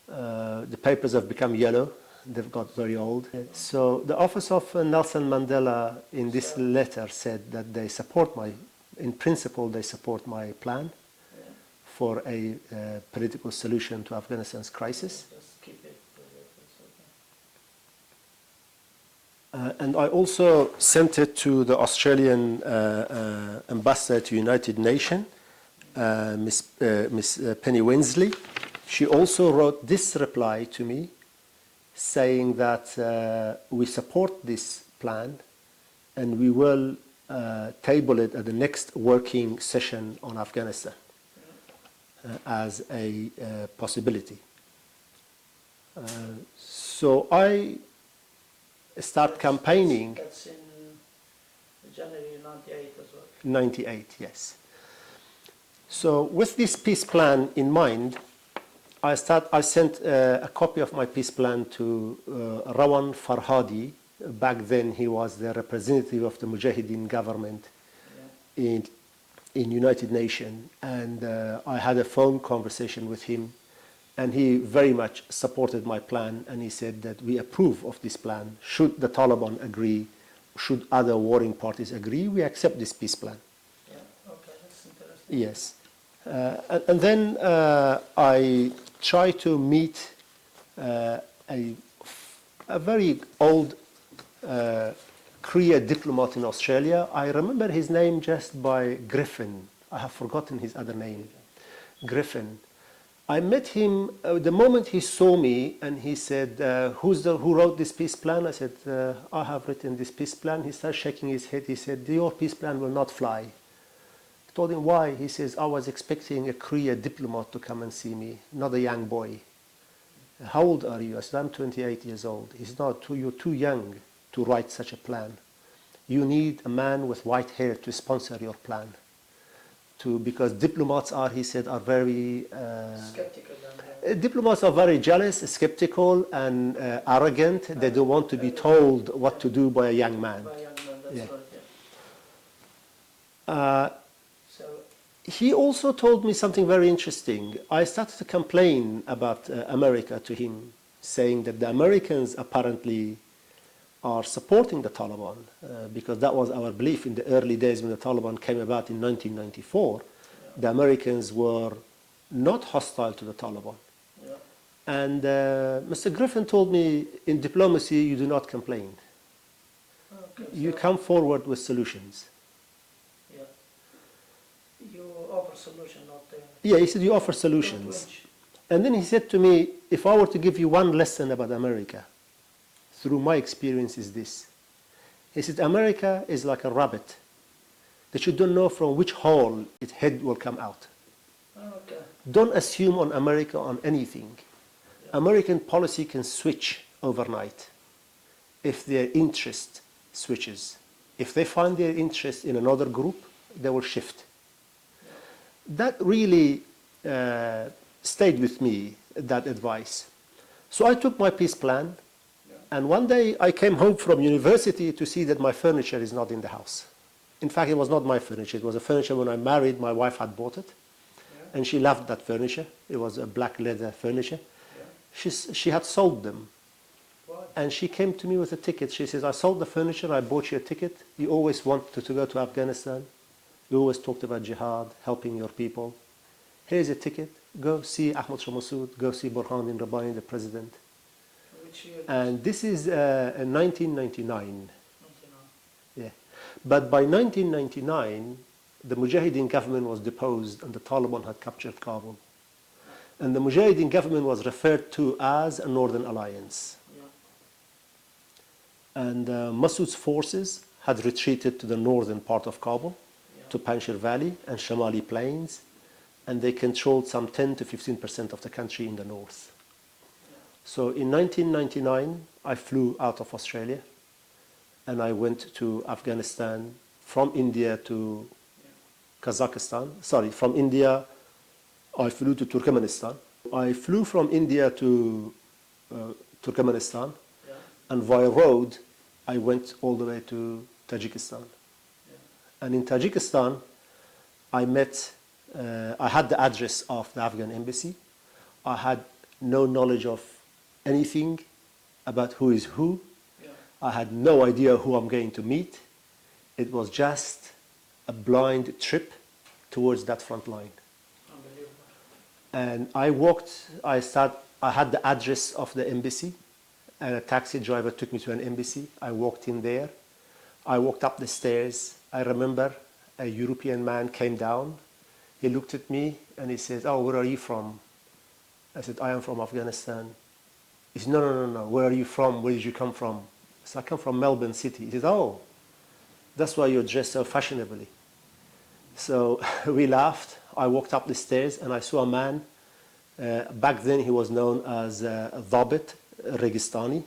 the papers have become yellow. They've got very old. So the office of Nelson Mandela in this letter said that they support in principle, they support my plan for a political solution to Afghanistan's crisis. Just keep it. And I also sent it to the Australian ambassador to United Nations, Miss Penny Winsley. She also wrote this reply to me, saying that we support this plan and we will table it at the next working session on Afghanistan as a possibility. So I start campaigning. That's in January 98 as well. 98, yes. So with this peace plan in mind, I sent a copy of my peace plan to Rawan Farhadi. Back then he was the representative of the Mujahideen government in United Nations, and I had a phone conversation with him And he very much supported my plan, and he said that we approve of this plan. Should the Taliban agree, should other warring parties agree, we accept this peace plan. Yeah, okay, that's interesting. Yes. And then I try to meet a very old career diplomat in Australia. I remember his name just by Griffin. I have forgotten his other name. Griffin. I met him the moment he saw me, and he said, who wrote this peace plan? I said, I have written this peace plan. He started shaking his head. He said, your peace plan will not fly. I told him why. He says, I was expecting a career diplomat to come and see me, not a young boy. How old are you? I said, I'm 28 years old. He said, no, you're too young to write such a plan. You need a man with white hair to sponsor your plan. Because diplomats are, he said, are very... Skeptical. Diplomats are very jealous, skeptical, and arrogant. They don't want to be told what to do by a young man. By a young man, that's Yeah. right, yeah. So, He also told me something very interesting. I started to complain about America to him, saying that the Americans apparently are supporting the Taliban, because that was our belief in the early days when the Taliban came about in 1994. The Americans were not hostile to the Taliban. yeah. And Mr. Griffin told me, in diplomacy, you do not complain. Okay, You so, come forward with solutions. yeah. You offer solution, not Yeah, he said, you offer solutions. And then he said to me, if I were to give you one lesson about America, through my experience is this. He said, America is like a rabbit that you don't know from which hole its head will come out. Okay. Don't assume on America on anything. American policy can switch overnight if their interest switches. If they find their interest in another group, they will shift. That really stayed with me, that advice. So I took my peace plan, and one day I came home from university to see that my furniture is not in the house. In fact, it was not my furniture. It was a furniture when I married, my wife had bought it. And she loved that furniture. It was a black leather furniture. She had sold them. And she came to me with a ticket. She says, I sold the furniture, I bought you a ticket. You always wanted to go to Afghanistan. You always talked about jihad, helping your people. Here's a ticket. Go see Ahmed Shah Massoud. Go see Burhanuddin Rabbani, the president. Which year? And this is 1999. 99. Yeah. But by 1999, the Mujahideen government was deposed and the Taliban had captured Kabul. And the Mujahideen government was referred to as a Northern Alliance. Yeah. And Massoud's forces had retreated to the northern part of Kabul, to Panjshir Valley and Shamali Plains, and they controlled some 10 to 15% of the country in the north. So in 1999, I flew out of Australia, and I went to Afghanistan from India to Kazakhstan. Sorry, from India, I flew to Turkmenistan. I flew from India to Turkmenistan, and via road, I went all the way to Tajikistan. And in Tajikistan, I had the address of the Afghan embassy. I had no knowledge of anything about who is who. I had no idea who I'm going to meet. It was just a blind trip towards that front line. And I had the address of the embassy, and a taxi driver took me to an embassy. I walked in there. I walked up the stairs. I remember a European man came down. He looked at me and he said, oh, where are you from? I said, I am from Afghanistan. He said, no, where are you from? Where did you come from? I said, I come from Melbourne City. He said, oh, that's why you're dressed so fashionably. So we laughed. I walked up the stairs and I saw a man. Back then he was known as Dhabit Registani.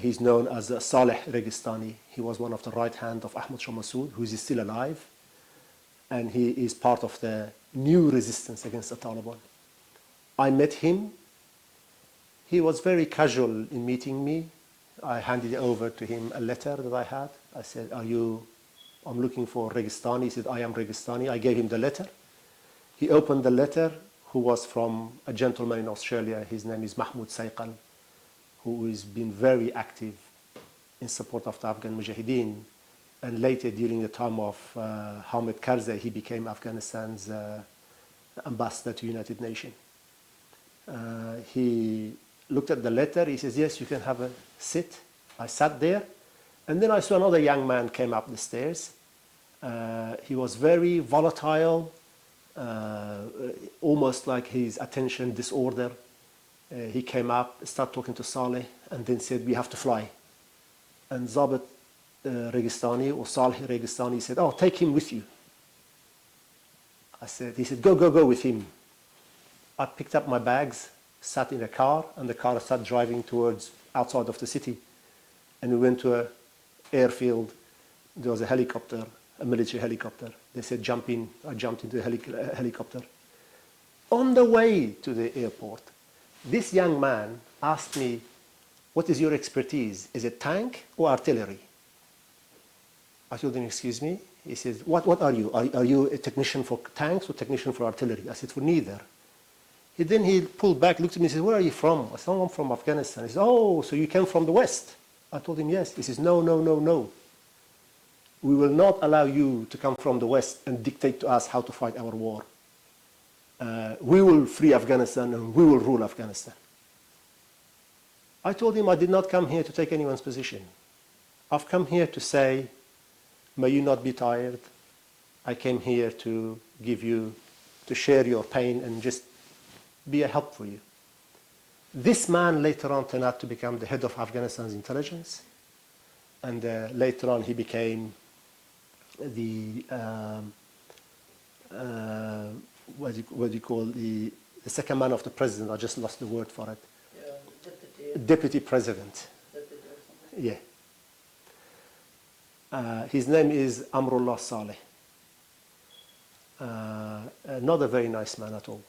He's known as Saleh Registani. He was one of the right hand of Ahmed Shah Massoud, who is still alive. And he is part of the new resistance against the Taliban. I met him. He was very casual in meeting me. I handed over to him a letter that I had. I said, I'm looking for Registani. He said, I am Registani. I gave him the letter. He opened the letter. who was from a gentleman in Australia. His name is Mahmoud Sayqal, who has been very active in support of the Afghan Mujahideen. And later, during the time of Hamid Karzai, he became Afghanistan's ambassador to United Nations. He looked at the letter. He says, yes, you can have a sit. I sat there. And then I saw another young man came up the stairs. He was very volatile, almost like his attention disorder. He came up, started talking to Saleh, and then said, we have to fly. And Zabit Registani, or Saleh Registani, said, oh, take him with you. He said, go with him. I picked up my bags, sat in a car, and the car started driving towards outside of the city. And we went to an airfield. There was a helicopter, a military helicopter. They said, jump in. I jumped into the helicopter. On the way to the airport, this young man asked me, what is your expertise? Is it tank or artillery? I told him, excuse me. He says, what are you? Are you a technician for tanks or technician for artillery? I said, for neither. Then he pulled back, looked at me and said, where are you from? I said, oh, I'm from Afghanistan. He said, oh, so you came from the West? I told him, yes. He says, no. We will not allow you to come from the West and dictate to us how to fight our war. We will free Afghanistan and we will rule Afghanistan. I told him I did not come here to take anyone's position. I've come here to say, may you not be tired. I came here to give you, to share your pain and just be a help for you. This man later on turned out to become the head of Afghanistan's intelligence. And later on he became the, what do you call, the second man of the president. I just lost the word for it. Deputy president. Yeah. His name is Amrullah Saleh. Not a very nice man at all.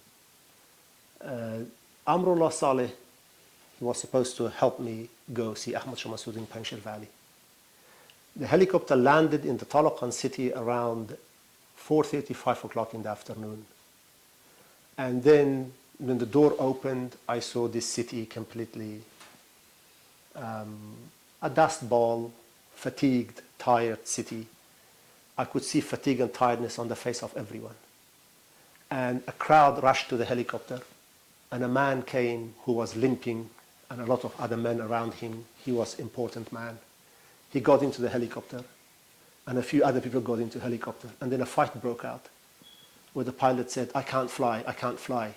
Amrullah Saleh, he was supposed to help me go see Ahmed Shah Massoud in Panjshir Valley. The helicopter landed in the Taloqan city around 4:30, 5 o'clock in the afternoon. And then when the door opened, I saw this city completely a dust ball, fatigued, tired city. I could see fatigue and tiredness on the face of everyone. And a crowd rushed to the helicopter, and a man came who was limping, and a lot of other men around him. He was an important man. He got into the helicopter, and a few other people got into the helicopter, and then a fight broke out, where the pilot said, I can't fly, I can't fly.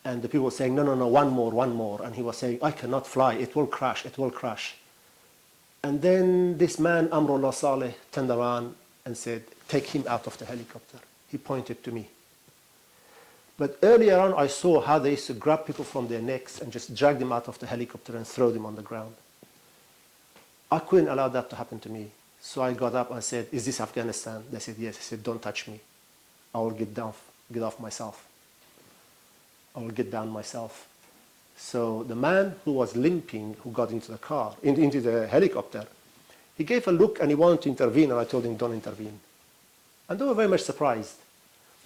And the people were saying, no, one more. And he was saying, I cannot fly, it will crash, it will crash. And then this man, Amrullah Saleh, turned around and said, take him out of the helicopter. He pointed to me. But earlier on, I saw how they used to grab people from their necks and just drag them out of the helicopter and throw them on the ground. I couldn't allow that to happen to me. So I got up and said, is this Afghanistan? They said, yes. I said, don't touch me. I will get off myself. I will get down myself. So the man who was limping, who got into the car, into the helicopter, he gave a look and he wanted to intervene, and I told him, don't intervene. And they were very much surprised.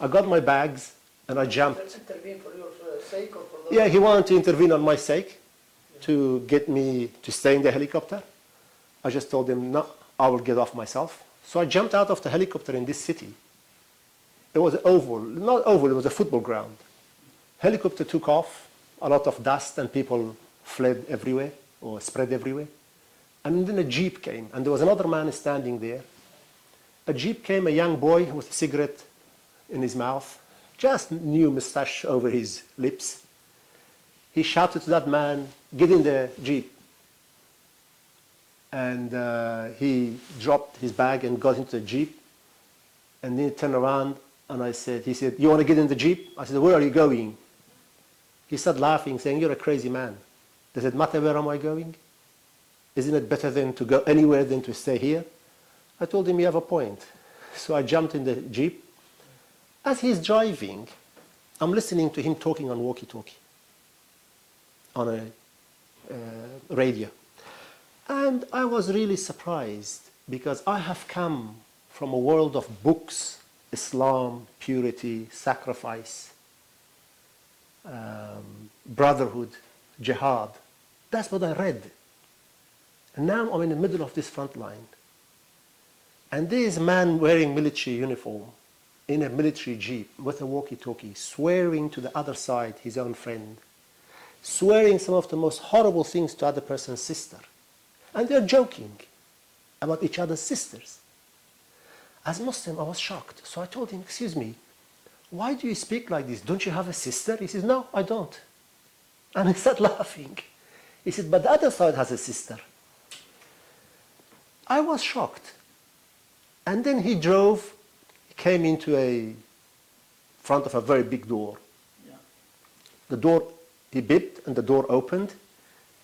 I got my bags and I jumped. Let's intervene for your sake or for the... Yeah, he wanted to intervene on my sake to get me to stay in the helicopter. I just told him, no, I will get off myself. So I jumped out of the helicopter in this city. It was an oval, not oval, it was a football ground. Helicopter took off, a lot of dust and people fled everywhere or spread everywhere. And then a jeep came, and there was another man standing there. A jeep came, a young boy with a cigarette in his mouth, just new mustache over his lips. He shouted to that man, get in the jeep. And he dropped his bag and got into the jeep. And then he turned around and he said, you want to get in the jeep? I said, where are you going? He started laughing, saying, you're a crazy man. Does it matter where am I going? Isn't it better than to go anywhere than to stay here? I told him, you have a point. So I jumped in the jeep. As he's driving, I'm listening to him talking on walkie-talkie, on a radio. And I was really surprised because I have come from a world of books, Islam, purity, sacrifice. brotherhood, jihad. That's what I read. And now I'm in the middle of this front line. And there is a man wearing military uniform in a military jeep with a walkie-talkie, swearing to the other side, his own friend, swearing some of the most horrible things to other person's sister. And they're joking about each other's sisters. As Muslim, I was shocked. So I told him, excuse me, why do you speak like this? Don't you have a sister? He says, no, I don't. And he started laughing. He said, but the other side has a sister. I was shocked. And then he came into a front of a very big door. Yeah. The door, he beeped and the door opened.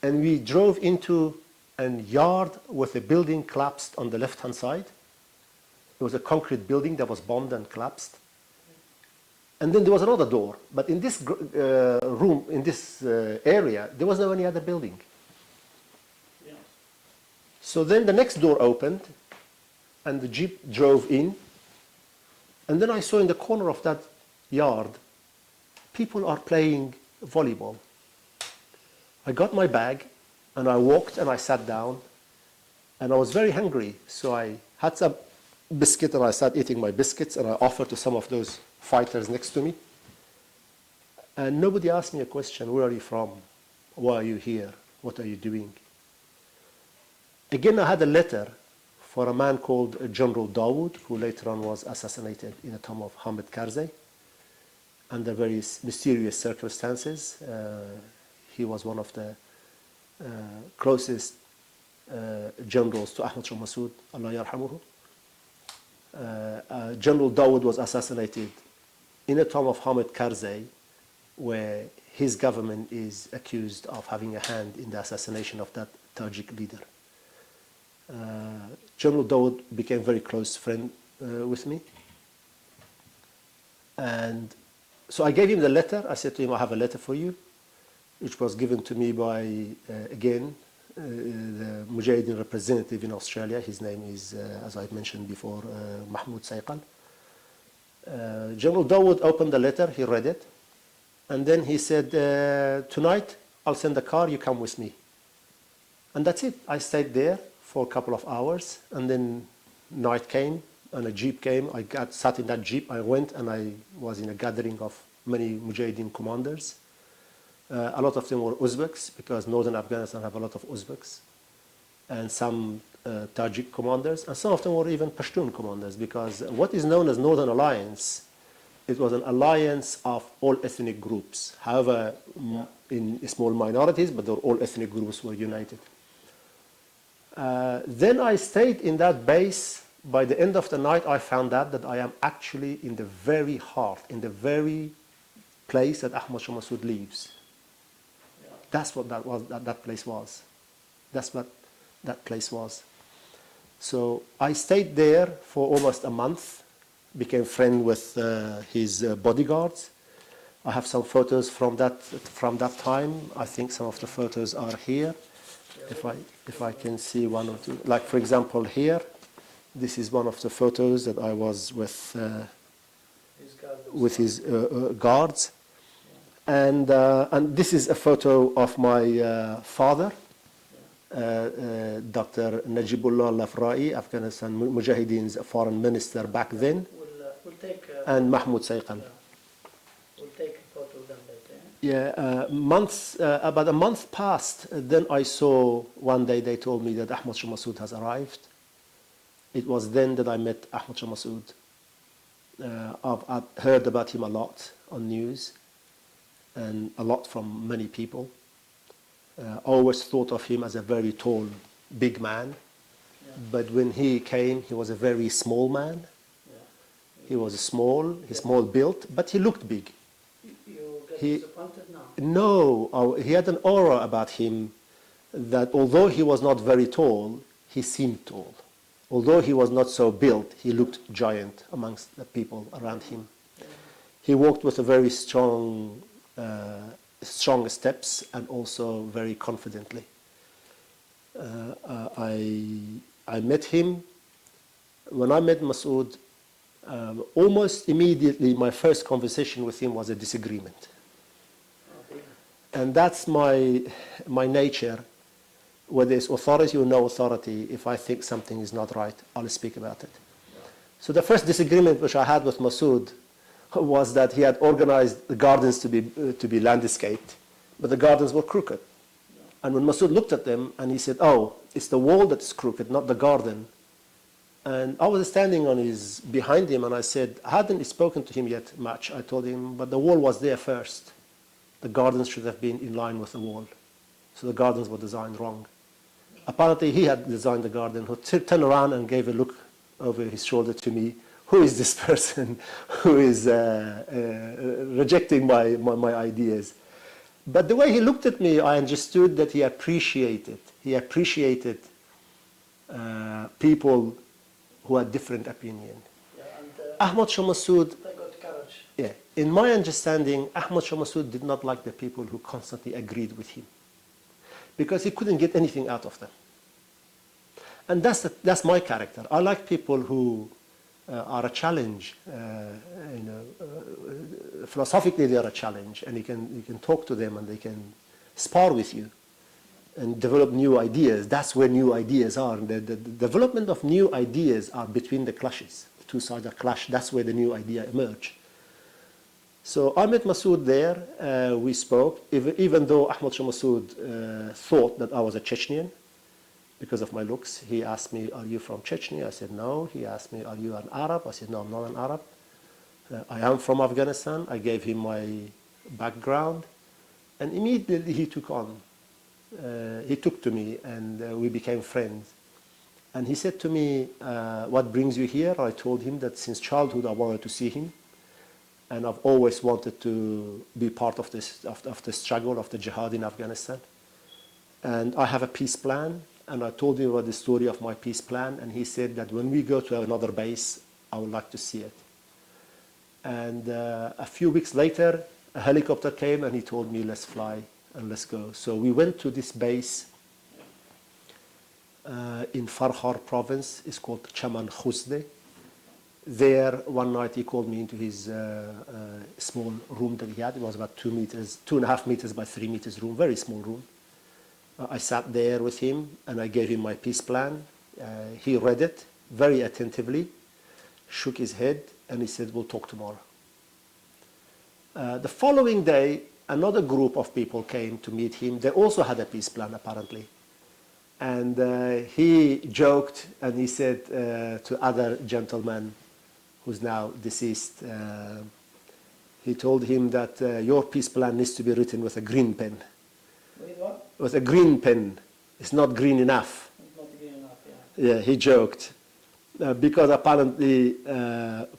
And we drove into a yard with a building collapsed on the left-hand side. It was a concrete building that was bombed and collapsed. And then there was another door. But in this room, in this area, there was no any other building. Yeah. So then the next door opened, and the jeep drove in. And then I saw in the corner of that yard, people are playing volleyball. I got my bag, and I walked, and I sat down. And I was very hungry, so I had some biscuit, and I started eating my biscuits, and I offered to some of those fighters next to me. And nobody asked me a question, where are you from? Why are you here? What are you doing? Again, I had a letter for a man called General Dawood, who later on was assassinated in the tomb of Hamid Karzai under very mysterious circumstances. He was one of the closest generals to Ahmed Shah Massoud, Allah yarhamuhu. General Dawood was assassinated in a tomb of Hamid Karzai, where his government is accused of having a hand in the assassination of that Tajik leader. General Dawood became a very close friend with me. And so I gave him the letter. I said to him, I have a letter for you, which was given to me by, again, the Mujahideen representative in Australia. His name is, as I mentioned before, Mahmoud Sayqal. General Dawood opened the letter, he read it, and then he said, tonight I'll send a car, you come with me. And that's it. I stayed there for a couple of hours, and then night came, and a jeep came. I sat in that jeep, I went, and I was in a gathering of many Mujahideen commanders. A lot of them were Uzbeks, because northern Afghanistan have a lot of Uzbeks, and some Tajik commanders, and some of them were even Pashtun commanders, because what is known as Northern Alliance, it was an alliance of all ethnic groups. However, in small minorities, but all ethnic groups were united. Then I stayed in that base. By the end of the night, I found out that I am actually in the very heart, in the very place that Ahmed Shah Massoud lives. That's what that place was. That's what that place was. So I stayed there for almost a month, became friend with his bodyguards. I have some photos from that time. I think some of the photos are here. If I can see one or two, like for example here, this is one of the photos that I was with his guards. And this is a photo of my father, Dr. Najibullah Lafra'i, Afghanistan Mujahideen's foreign minister back then, and Mahmoud Sayqal. We'll take a photo of them later. Yeah, about a month passed. Then I saw one day they told me that Ahmed Shah Massoud has arrived. It was then that I met Ahmed Shah Massoud. I've heard about him a lot on news, and a lot from many people. I always thought of him as a very tall, big man. Yeah. But when he came, he was a very small man. Yeah. He was small built, but he looked big. You get disappointed now? No, he had an aura about him that although he was not very tall, he seemed tall. Although he was not so built, he looked giant amongst the people around him. Yeah. He walked with a very strong steps, and also very confidently. I met him. When I met Massoud, almost immediately my first conversation with him was a disagreement. And that's my nature. Whether it's authority or no authority, if I think something is not right, I'll speak about it. So the first disagreement which I had with Masoud was that he had organized the gardens to be landscaped, but the gardens were crooked. And when Masoud looked at them and he said, oh, it's the wall that's crooked, not the garden. And I was standing behind him, and I said, I hadn't spoken to him yet much. I told him, but the wall was there first. The gardens should have been in line with the wall. So the gardens were designed wrong. Apparently he had designed the garden. He turned around and gave a look over his shoulder to me. Who is this person who is rejecting my ideas? But the way he looked at me, I understood that he appreciated people who had different opinion. Yeah, and Ahmed Shah Massoud, they got courage. yeah, in my understanding, Ahmed Shah Massoud did not like the people who constantly agreed with him, because he couldn't get anything out of them. And that's my character. I like people who are a challenge. Philosophically, they are a challenge, and you can talk to them, and they can spar with you and develop new ideas. That's where new ideas are. The development of new ideas are between the clashes. The two sides are clash. That's where the new idea emerge. So I met Masoud there. We spoke, even though Ahmed Shah Massoud thought that I was a Chechnyan because of my looks. He asked me, are you from Chechnya? I said, no. He asked me, are you an Arab? I said, no, I'm not an Arab. I am from Afghanistan. I gave him my background. And immediately he took on. He took to me, and we became friends. And he said to me, what brings you here? I told him that since childhood I wanted to see him. And I've always wanted to be part of the struggle of the jihad in Afghanistan. And I have a peace plan. And I told him about the story of my peace plan. And he said that when we go to another base, I would like to see it. And a few weeks later, a helicopter came and he told me, let's fly and let's go. So we went to this base in Farhar province. It's called Chaman Khuzde. There, one night he called me into his small room that he had. It was about 2.5 meters by 3 meters room, very small room. I sat there with him and I gave him my peace plan. He read it very attentively, shook his head, and he said, we'll talk tomorrow. The following day, another group of people came to meet him. They also had a peace plan, apparently. And he joked and he said to other gentlemen, who's now deceased, he told him that your peace plan needs to be written with a green pen. With what? With a green pen. It's not green enough. It's not green enough, yeah. Yeah, he joked. Because apparently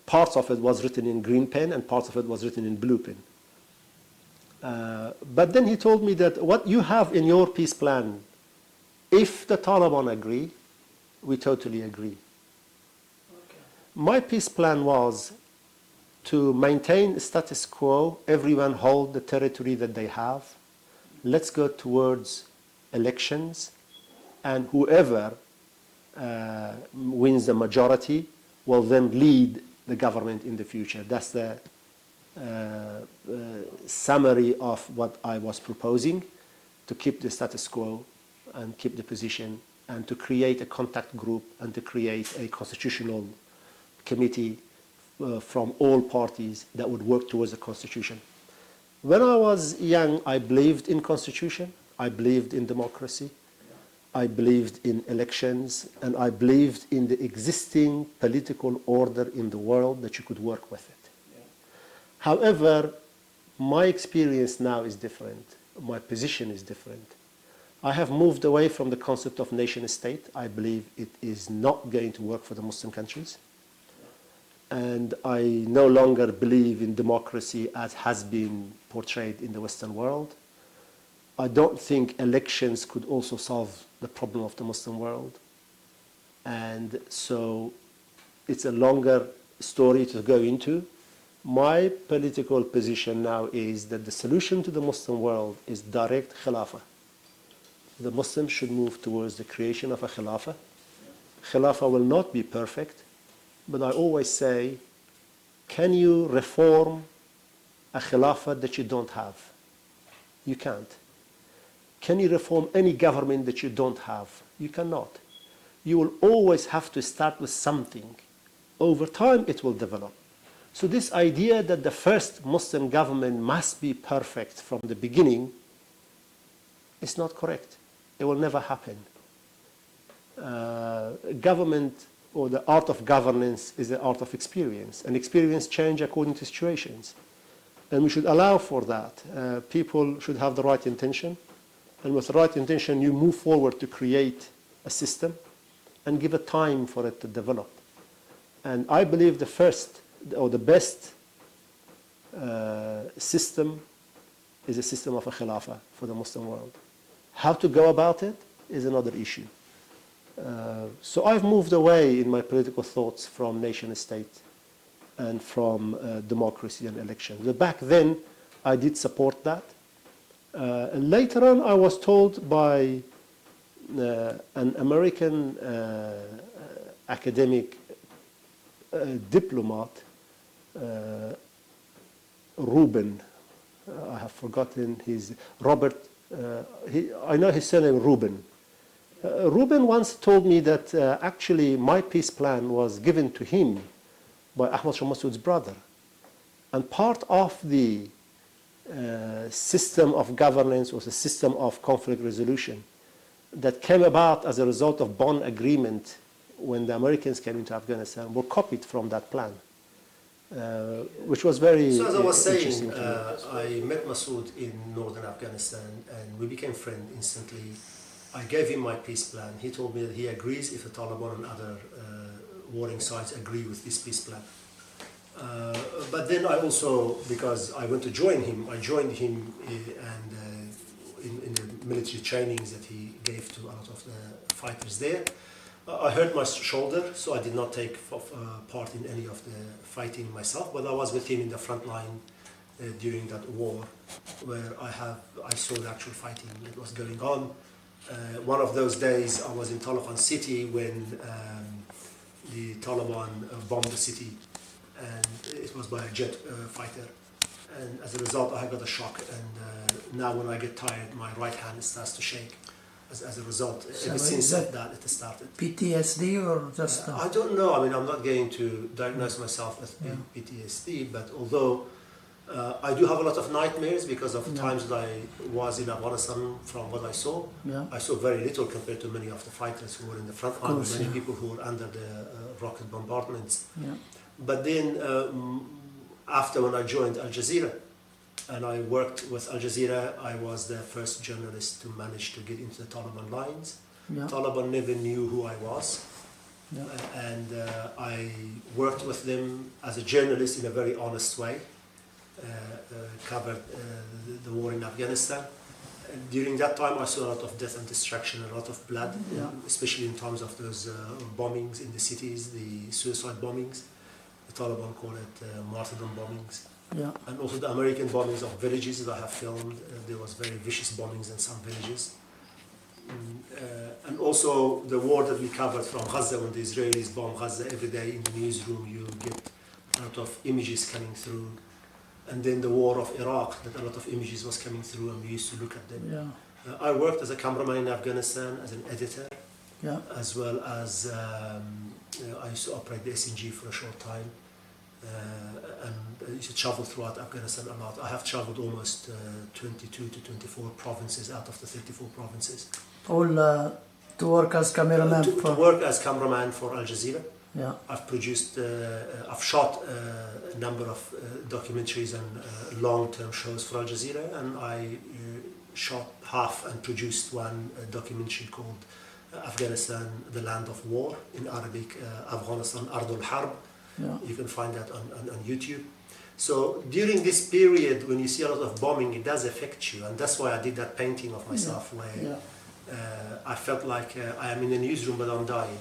parts of it was written in green pen and parts of it was written in blue pen. But then he told me that what you have in your peace plan, if the Taliban agree, we totally agree. Okay. My peace plan was to maintain status quo, everyone hold the territory that they have. Let's go towards elections, and whoever wins the majority will then lead the government in the future. That's the summary of what I was proposing, to keep the status quo and keep the position, and to create a contact group and to create a constitutional committee from all parties that would work towards the constitution. When I was young, I believed in constitution, I believed in democracy, I believed in elections, and I believed in the existing political order in the world, that you could work with it. Yeah. However, my experience now is different. My position is different. I have moved away from the concept of nation state. I believe it is not going to work for the Muslim countries. And I no longer believe in democracy as has been portrayed in the Western world. I don't think elections could also solve the problem of the Muslim world. And so it's a longer story to go into. My political position now is that the solution to the Muslim world is direct khilafah. The Muslims should move towards the creation of a khilafah. Khilafah will not be perfect, but I always say, can you reform a khilafah that you don't have? You can't. Can you reform any government that you don't have? You cannot. You will always have to start with something. Over time, it will develop. So this idea that the first Muslim government must be perfect from the beginning is not correct. It will never happen. Government or the art of governance is the art of experience, and experience change according to situations. And we should allow for that. People should have the right intention, and with the right intention, you move forward to create a system and give it time for it to develop. And I believe the first or the best system is a system of a khilafah for the Muslim world. How to go about it is another issue. So I've moved away in my political thoughts from nation state and from democracy and elections. But back then, I did support that. And later on, I was told by an American academic diplomat, Rubin, I have forgotten his, Robert, I know his surname Rubin. Rubin once told me that actually my peace plan was given to him by Ahmed Shah Massoud's brother. And part of the system of governance was a system of conflict resolution that came about as a result of Bonn Agreement when the Americans came into Afghanistan were copied from that plan, which was very So as I was interesting saying, to me. I met Masoud in northern Afghanistan and we became friends instantly. I gave him my peace plan. He told me that he agrees if the Taliban and other warring sides agree with this peace plan. But then I also, because I went to join him, I joined him in the military trainings that he gave to a lot of the fighters there. I hurt my shoulder, so I did not take part in any of the fighting myself, but I was with him in the front line during that war, where I saw the actual fighting that was going on. One of those days I was in Taliban city when the Taliban bombed the city, and it was by a jet fighter. And as a result, I got a shock, and now when I get tired, my right hand starts to shake. As a result, ever since that it started. PTSD or just? I don't know. I mean, I'm not going to diagnose myself with PTSD, but although I do have a lot of nightmares because of times that I was in Afghanistan. From what I saw, I saw very little compared to many of the fighters who were in the front line, many people who were under the rocket bombardments. But then, after when I joined Al Jazeera, and I worked with Al Jazeera, I was the first journalist to manage to get into the Taliban lines. Taliban never knew who I was. And I worked with them as a journalist in a very honest way, covered the war in Afghanistan. And during that time, I saw a lot of death and destruction, a lot of blood, especially in terms of those bombings in the cities, the suicide bombings. The Taliban call it martyrdom bombings. And also the American bombings of villages that I have filmed. There was very vicious bombings in some villages. And also the war that we covered from Gaza, when the Israelis bomb Gaza every day in the newsroom, you get a lot of images coming through. And then the war of Iraq, that a lot of images was coming through, and we used to look at them. I worked as a cameraman in Afghanistan, as an editor, as well as I used to operate the SNG for a short time. And I used to travel throughout Afghanistan a lot. I have traveled almost 22 to 24 provinces out of the 34 provinces. All to work as cameraman to work as cameraman for Al Jazeera. I've produced, I've shot a number of documentaries and long-term shows for Al Jazeera, and I shot half and produced one documentary called Afghanistan, the Land of War, in Arabic, Afghanistan, Ardul Harb. You can find that on YouTube. So during this period, when you see a lot of bombing, it does affect you, and that's why I did that painting of myself where I felt like I am in a newsroom but I'm dying.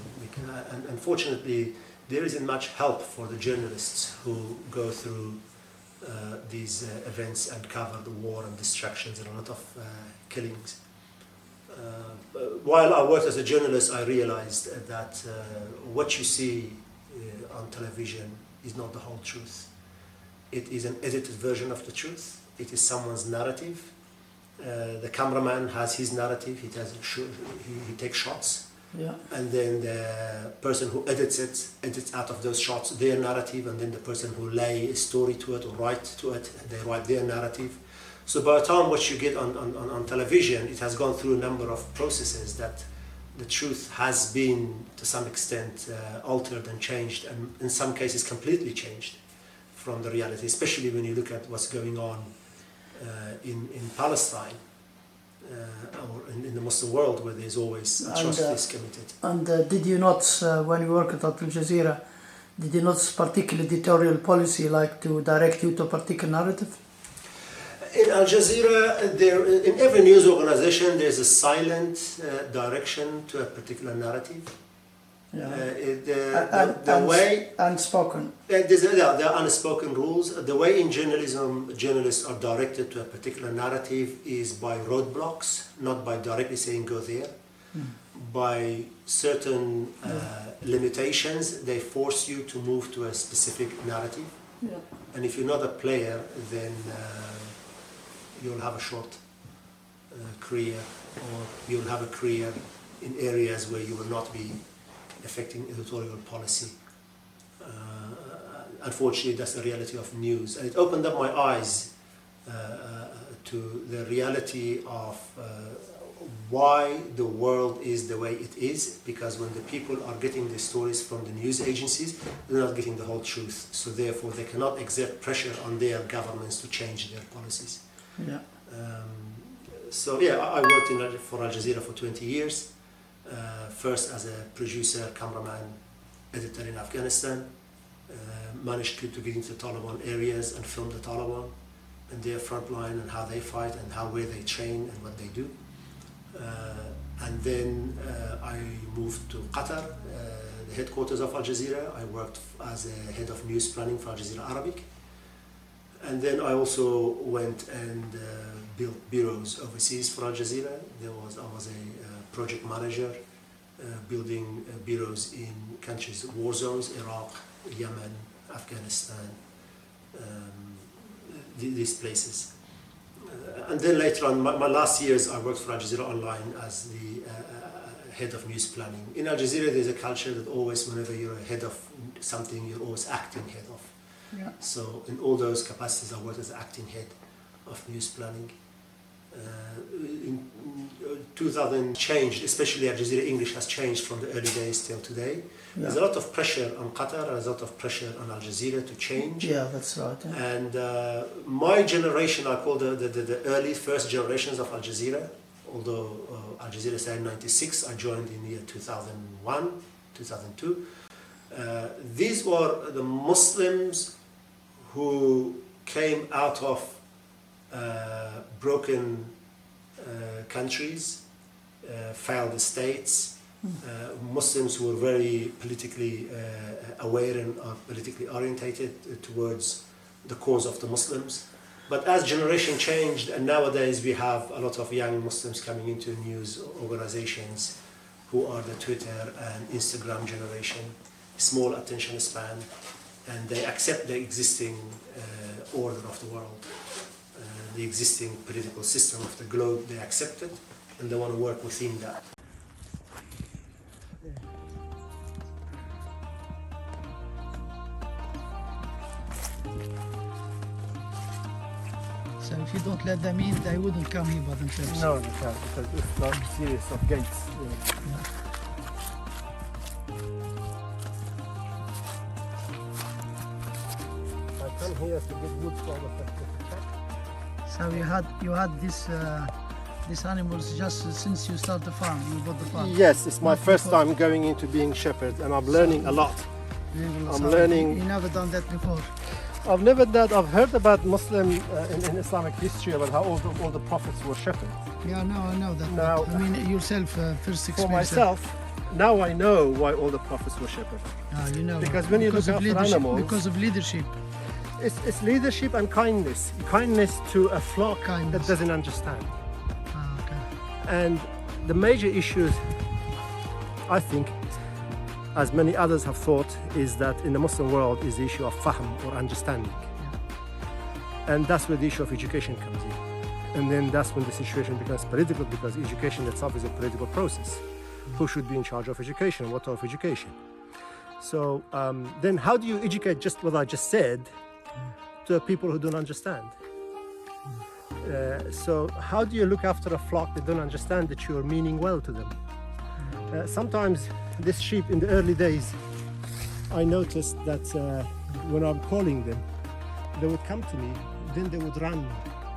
And unfortunately, there isn't much help for the journalists who go through these events and cover the war and destructions and a lot of killings. While I worked as a journalist, I realized that what you see on television is not the whole truth. It is an edited version of the truth. It is someone's narrative. The cameraman has his narrative. He takes shots. Yeah. And then the person who edits out of those shots their narrative, and then the person who lay a story to it or write to it, they write their narrative. So by the time what you get on television, it has gone through a number of processes that the truth has been to some extent altered and changed, and in some cases completely changed from the reality, especially when you look at what's going on in Palestine. Or in the Muslim world, where there's always atrocities committed. And did you not, when you worked at Al Jazeera, did you not particular editorial policy like to direct you to a particular narrative? In Al Jazeera, in every news organization, there's a silent direction to a particular narrative. Yeah. The way unspoken. there are unspoken rules. The way in journalism journalists are directed to a particular narrative is by roadblocks, not by directly saying go there. By certain limitations, they force you to move to a specific narrative. Yeah. And if you're not a player, then you'll have a short career, or you'll have a career in areas where you will not be affecting editorial policy. Unfortunately, that's the reality of news. And it opened up my eyes to the reality of why the world is the way it is, because when the people are getting the stories from the news agencies, they're not getting the whole truth. So therefore, they cannot exert pressure on their governments to change their policies. Yeah. I worked for Al Jazeera for 20 years. First as a producer, cameraman, editor in Afghanistan. Managed to get into the Taliban areas and film the Taliban and their front line and how they fight and where they train and what they do. And then I moved to Qatar, the headquarters of Al Jazeera. I worked as a head of news planning for Al Jazeera Arabic. And then I also went and built bureaus overseas for Al Jazeera. I was a project manager building bureaus in countries, war zones, Iraq, Yemen, Afghanistan, these places. And then later on, my last years, I worked for Al Jazeera Online as the head of news planning. In Al Jazeera, there's a culture that always, whenever you're a head of something, you're always acting head of. Yeah. So in all those capacities, I worked as acting head of news planning. In 2000 changed, especially Al Jazeera English has changed from the early days till today. Yeah. There's a lot of pressure on Qatar, there's a lot of pressure on Al Jazeera to change. Yeah, that's right. Yeah. And my generation, I call the early first generations of Al Jazeera, although Al Jazeera started in 96, I joined in the year 2001, 2002. These were the Muslims who came out of broken countries, failed states, Muslims who were very politically aware and politically orientated towards the cause of the Muslims. But as generation changed, and nowadays we have a lot of young Muslims coming into news organizations who are the Twitter and Instagram generation, small attention span, and they accept the existing order of the world, the existing political system of the globe. They accept it, and they want to work within that. So if you don't let them in, they wouldn't come here by themselves. No, you can't, because it's not serious of gates. I come here to get wood for the So you had these animals just since you started the farm. You bought the farm. Yes, it's my Not first before. time going into being shepherd, and I'm learning a lot. I'm So learning. You never done that before. I've never done. I've heard about Muslim in Islamic history about how all the prophets were shepherds. Yeah, no, I know that. Now- I mean, yourself first For experience. myself, now I know why all the prophets were shepherds. You know, Because when you look of after leadership, animals- because of leadership. It's leadership and kindness. Kindness to a flock that Kindness. doesn't understand. Okay. And the major issues, I think, as many others have thought, is that in the Muslim world is the issue of fahm or understanding. And that's where the issue of education comes in. And then that's when the situation becomes political, because education itself is a political process. Who should be in charge of education? What type of education? So then how do you educate just what I just said to people who don't understand? So how do you look after a flock that don't understand that you're meaning well to them? Sometimes this sheep in the early days, I noticed that when I'm calling them, they would come to me, then they would run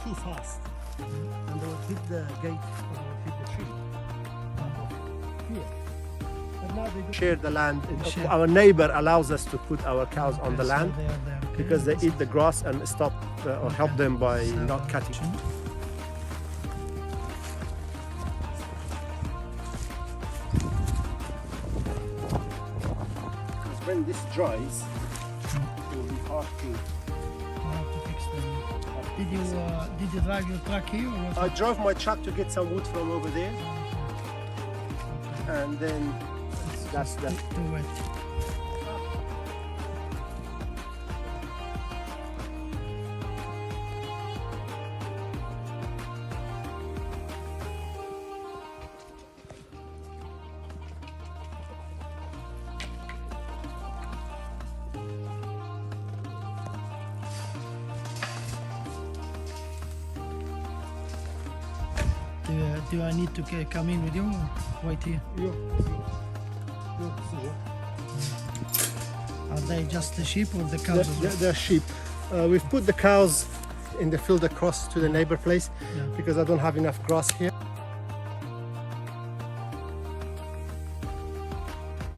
too fast, and they would hit the gate or they would hit the tree. Here. But now they share the land. Our neighbor allows us to put our cows on the land because they eat the grass and stop or help them by not cutting. When this dries, it will be hard to fix them. Did you drive your truck here? Or what? I drove my truck to get some wood from over there, and then that's that. Too wet. Do I need to come in with you or wait here? Are they just the sheep or the cows as well? They're sheep. We've put the cows in the field across to the neighbor place because I don't have enough grass here.